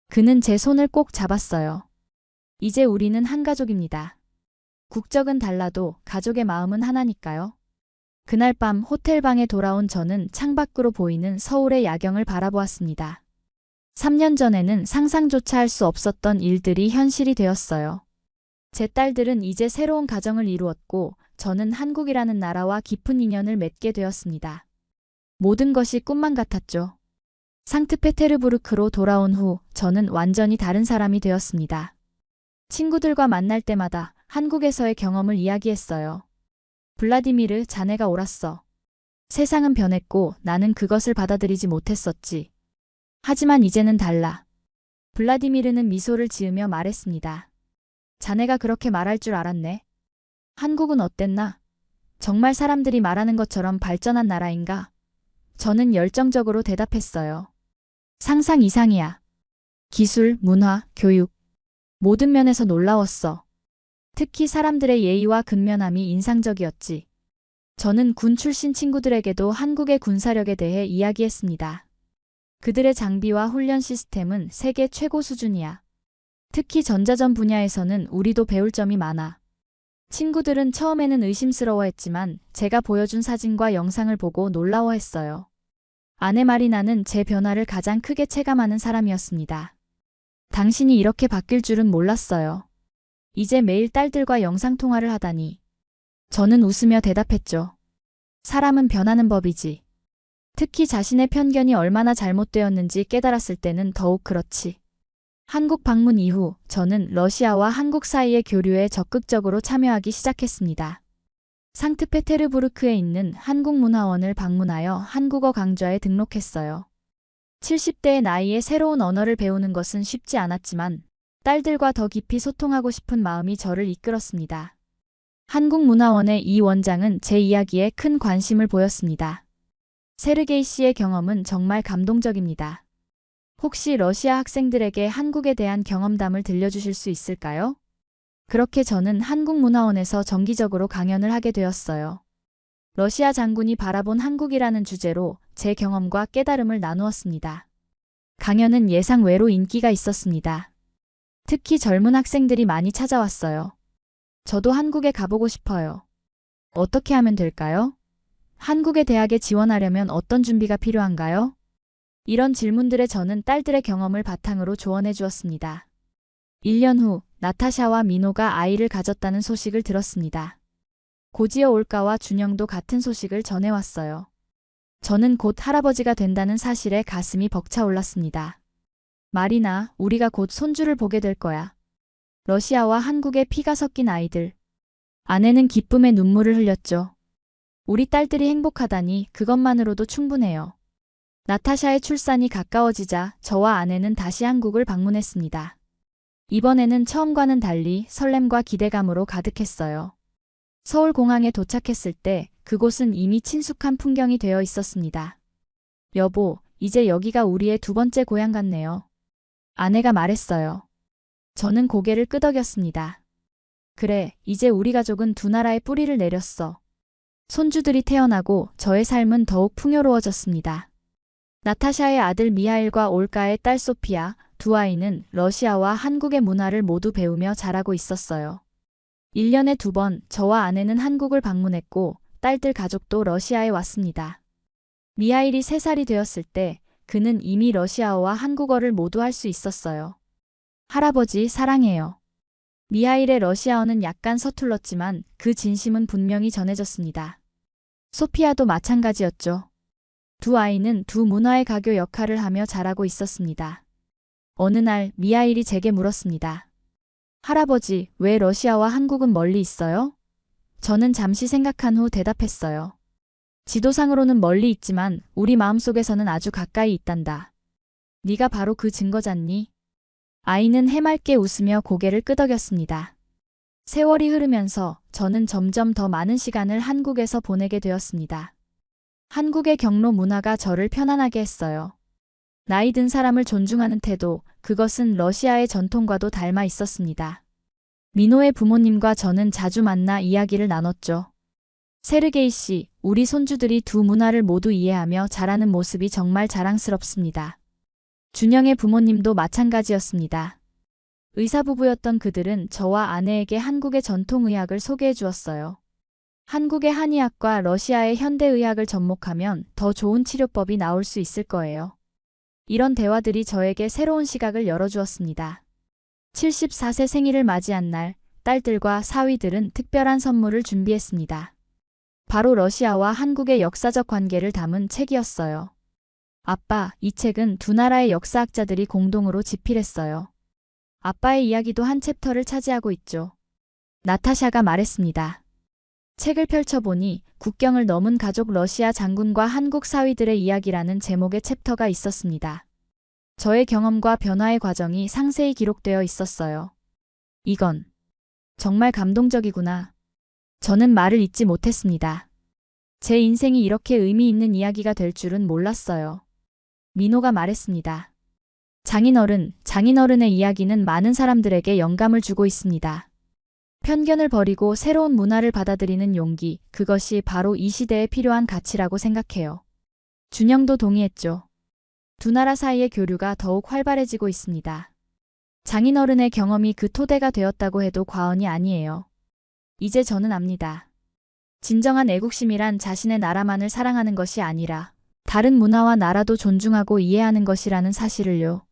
Speaker 1: 그는 제 손을 꼭 잡았어요. 이제 우리는 한 가족입니다. 국적은 달라도 가족의 마음은 하나니까요. 그날 밤 호텔방에 돌아온 저는 창밖으로 보이는 서울의 야경을 바라보았습니다. 3년 전에는 상상조차 할 수 없었던 일들이 현실이 되었어요. 제 딸들은 이제 새로운 가정을 이루었고 저는 한국이라는 나라와 깊은 인연을 맺게 되었습니다. 모든 것이 꿈만 같았죠. 상트페테르부르크로 돌아온 후 저는 완전히 다른 사람이 되었습니다. 친구들과 만날 때마다 한국에서의 경험을 이야기했어요. 블라디미르, 자네가 옳았어. 세상은 변했고 나는 그것을 받아들이지 못했었지. 하지만 이제는 달라. 블라디미르는 미소를 지으며 말했습니다. 자네가 그렇게 말할 줄 알았네. 한국은 어땠나? 정말 사람들이 말하는 것처럼 발전한 나라인가? 저는 열정적으로 대답했어요. 상상 이상이야. 기술, 문화, 교육. 모든 면에서 놀라웠어. 특히 사람들의 예의와 근면함이 인상적이었지. 저는 군 출신 친구들에게도 한국의 군사력에 대해 이야기했습니다. 그들의 장비와 훈련 시스템은 세계 최고 수준이야. 특히 전자전 분야에서는 우리도 배울 점이 많아. 친구들은 처음에는 의심스러워했지만 제가 보여준 사진과 영상을 보고 놀라워했어요. 아내 마리나는 제 변화를 가장 크게 체감하는 사람이었습니다. 당신이 이렇게 바뀔 줄은 몰랐어요. 이제 매일 딸들과 영상통화를 하다니. 저는 웃으며 대답했죠. 사람은 변하는 법이지. 특히 자신의 편견이 얼마나 잘못되었는지 깨달았을 때는 더욱 그렇지. 한국 방문 이후 저는 러시아와 한국 사이의 교류에 적극적으로 참여하기 시작했습니다. 상트페테르부르크에 있는 한국문화원을 방문하여 한국어 강좌에 등록했어요. 70대의 나이에 새로운 언어를 배우는 것은 쉽지 않았지만 딸들과 더 깊이 소통하고 싶은 마음이 저를 이끌었습니다. 한국문화원의 이 원장은 제 이야기에 큰 관심을 보였습니다. 세르게이 씨의 경험은 정말 감동적입니다. 혹시 러시아 학생들에게 한국에 대한 경험담을 들려주실 수 있을까요? 그렇게 저는 한국문화원에서 정기적으로 강연을 하게 되었어요. 러시아 장군이 바라본 한국이라는 주제로 제 경험과 깨달음을 나누었습니다. 강연은 예상 외로 인기가 있었습니다. 특히 젊은 학생들이 많이 찾아왔어요. 저도 한국에 가보고 싶어요. 어떻게 하면 될까요? 한국의 대학에 지원하려면 어떤 준비가 필요한가요? 이런 질문들에 저는 딸들의 경험을 바탕으로 조언해 주었습니다. 1년 후 나타샤와 민호가 아이를 가졌다는 소식을 들었습니다. 고지어 올가와 준영도 같은 소식을 전해왔어요. 저는 곧 할아버지가 된다는 사실에 가슴이 벅차올랐습니다. 마리나, 우리가 곧 손주를 보게 될 거야. 러시아와 한국의 피가 섞인 아이들. 아내는 기쁨의 눈물을 흘렸죠. 우리 딸들이 행복하다니 그것만으로도 충분해요. 나타샤의 출산이 가까워지자 저와 아내는 다시 한국을 방문했습니다. 이번에는 처음과는 달리 설렘과 기대감으로 가득했어요. 서울공항에 도착했을 때 그곳은 이미 친숙한 풍경이 되어 있었습니다. 여보, 이제 여기가 우리의 두 번째 고향 같네요. 아내가 말했어요. 저는 고개를 끄덕였습니다. 그래, 이제 우리 가족은 두 나라의 뿌리를 내렸어. 손주들이 태어나고 저의 삶은 더욱 풍요로워졌습니다. 나타샤의 아들 미하일과 올가의 딸 소피아, 두 아이는 러시아와 한국의 문화를 모두 배우며 자라고 있었어요. 1년에 2번 저와 아내는 한국을 방문했고 딸들 가족도 러시아에 왔습니다. 미하일이 3살이 되었을 때 그는 이미 러시아어와 한국어를 모두 할 수 있었어요. 할아버지 사랑해요. 미하일의 러시아어는 약간 서툴렀지만 그 진심은 분명히 전해졌습니다. 소피아도 마찬가지였죠. 두 아이는 두 문화의 가교 역할을 하며 자라고 있었습니다. 어느 날 미하일이 제게 물었습니다. 할아버지, 왜 러시아와 한국은 멀리 있어요? 저는 잠시 생각한 후 대답했어요. 지도상으로는 멀리 있지만 우리 마음속에서는 아주 가까이 있단다. 네가 바로 그 증거잖니? 아이는 해맑게 웃으며 고개를 끄덕였습니다. 세월이 흐르면서 저는 점점 더 많은 시간을 한국에서 보내게 되었습니다. 한국의 경로 문화가 저를 편안하게 했어요. 나이 든 사람을 존중하는 태도, 그것은 러시아의 전통과도 닮아 있었습니다. 민호의 부모님과 저는 자주 만나 이야기를 나눴죠. 세르게이 씨, 우리 손주들이 두 문화를 모두 이해하며 자라는 모습이 정말 자랑스럽습니다. 준영의 부모님도 마찬가지였습니다. 의사부부였던 그들은 저와 아내에게 한국의 전통의학을 소개해 주었어요. 한국의 한의학과 러시아의 현대의학을 접목하면 더 좋은 치료법이 나올 수 있을 거예요. 이런 대화들이 저에게 새로운 시각을 열어주었습니다. 74세 생일을 맞이한 날, 딸들과 사위들은 특별한 선물을 준비했습니다. 바로 러시아와 한국의 역사적 관계를 담은 책이었어요. 아빠, 이 책은 두 나라의 역사학자들이 공동으로 집필했어요. 아빠의 이야기도 한 챕터를 차지하고 있죠. 나타샤가 말했습니다. 책을 펼쳐보니 국경을 넘은 가족 러시아 장군과 한국 사위들의 이야기라는 제목의 챕터가 있었습니다. 저의 경험과 변화의 과정이 상세히 기록되어 있었어요. 이건 정말 감동적이구나. 저는 말을 잇지 못했습니다. 제 인생이 이렇게 의미 있는 이야기가 될 줄은 몰랐어요. 민호가 말했습니다. 장인어른의 이야기는 많은 사람들에게 영감을 주고 있습니다. 편견을 버리고 새로운 문화를 받아들이는 용기, 그것이 바로 이 시대에 필요한 가치라고 생각해요. 준영도 동의했죠. 두 나라 사이의 교류가 더욱 활발해지고 있습니다. 장인어른의 경험이 그 토대가 되었다고 해도 과언이 아니에요. 이제 저는 압니다. 진정한 애국심이란 자신의 나라만을 사랑하는 것이 아니라 다른 문화와 나라도 존중하고 이해하는 것이라는 사실을요.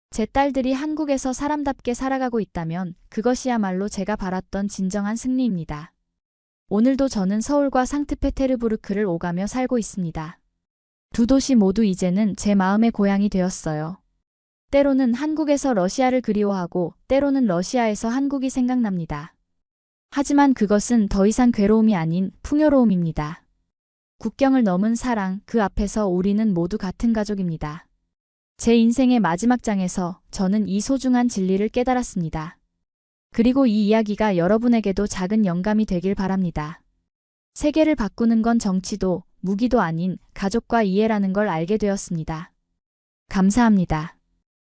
Speaker 1: 제 딸들이 한국에서 사람답게 살아가고 있다면 그것이야말로 제가 바랐던 진정한 승리입니다. 오늘도 저는 서울과 상트페테르부르크를 오가며 살고 있습니다. 두 도시 모두 이제는 제 마음의 고향이 되었어요. 때로는 한국에서 러시아를 그리워하고 때로는 러시아에서 한국이 생각납니다. 하지만 그것은 더 이상 괴로움이 아닌 풍요로움입니다. 국경을 넘은 사랑, 그 앞에서 우리는 모두 같은 가족입니다. 제 인생의 마지막 장에서 저는 이 소중한 진리를 깨달았습니다. 그리고 이 이야기가 여러분에게도 작은 영감이 되길 바랍니다. 세계를 바꾸는 건 정치도, 무기도 아닌 가족과 이해라는 걸 알게 되었습니다. 감사합니다.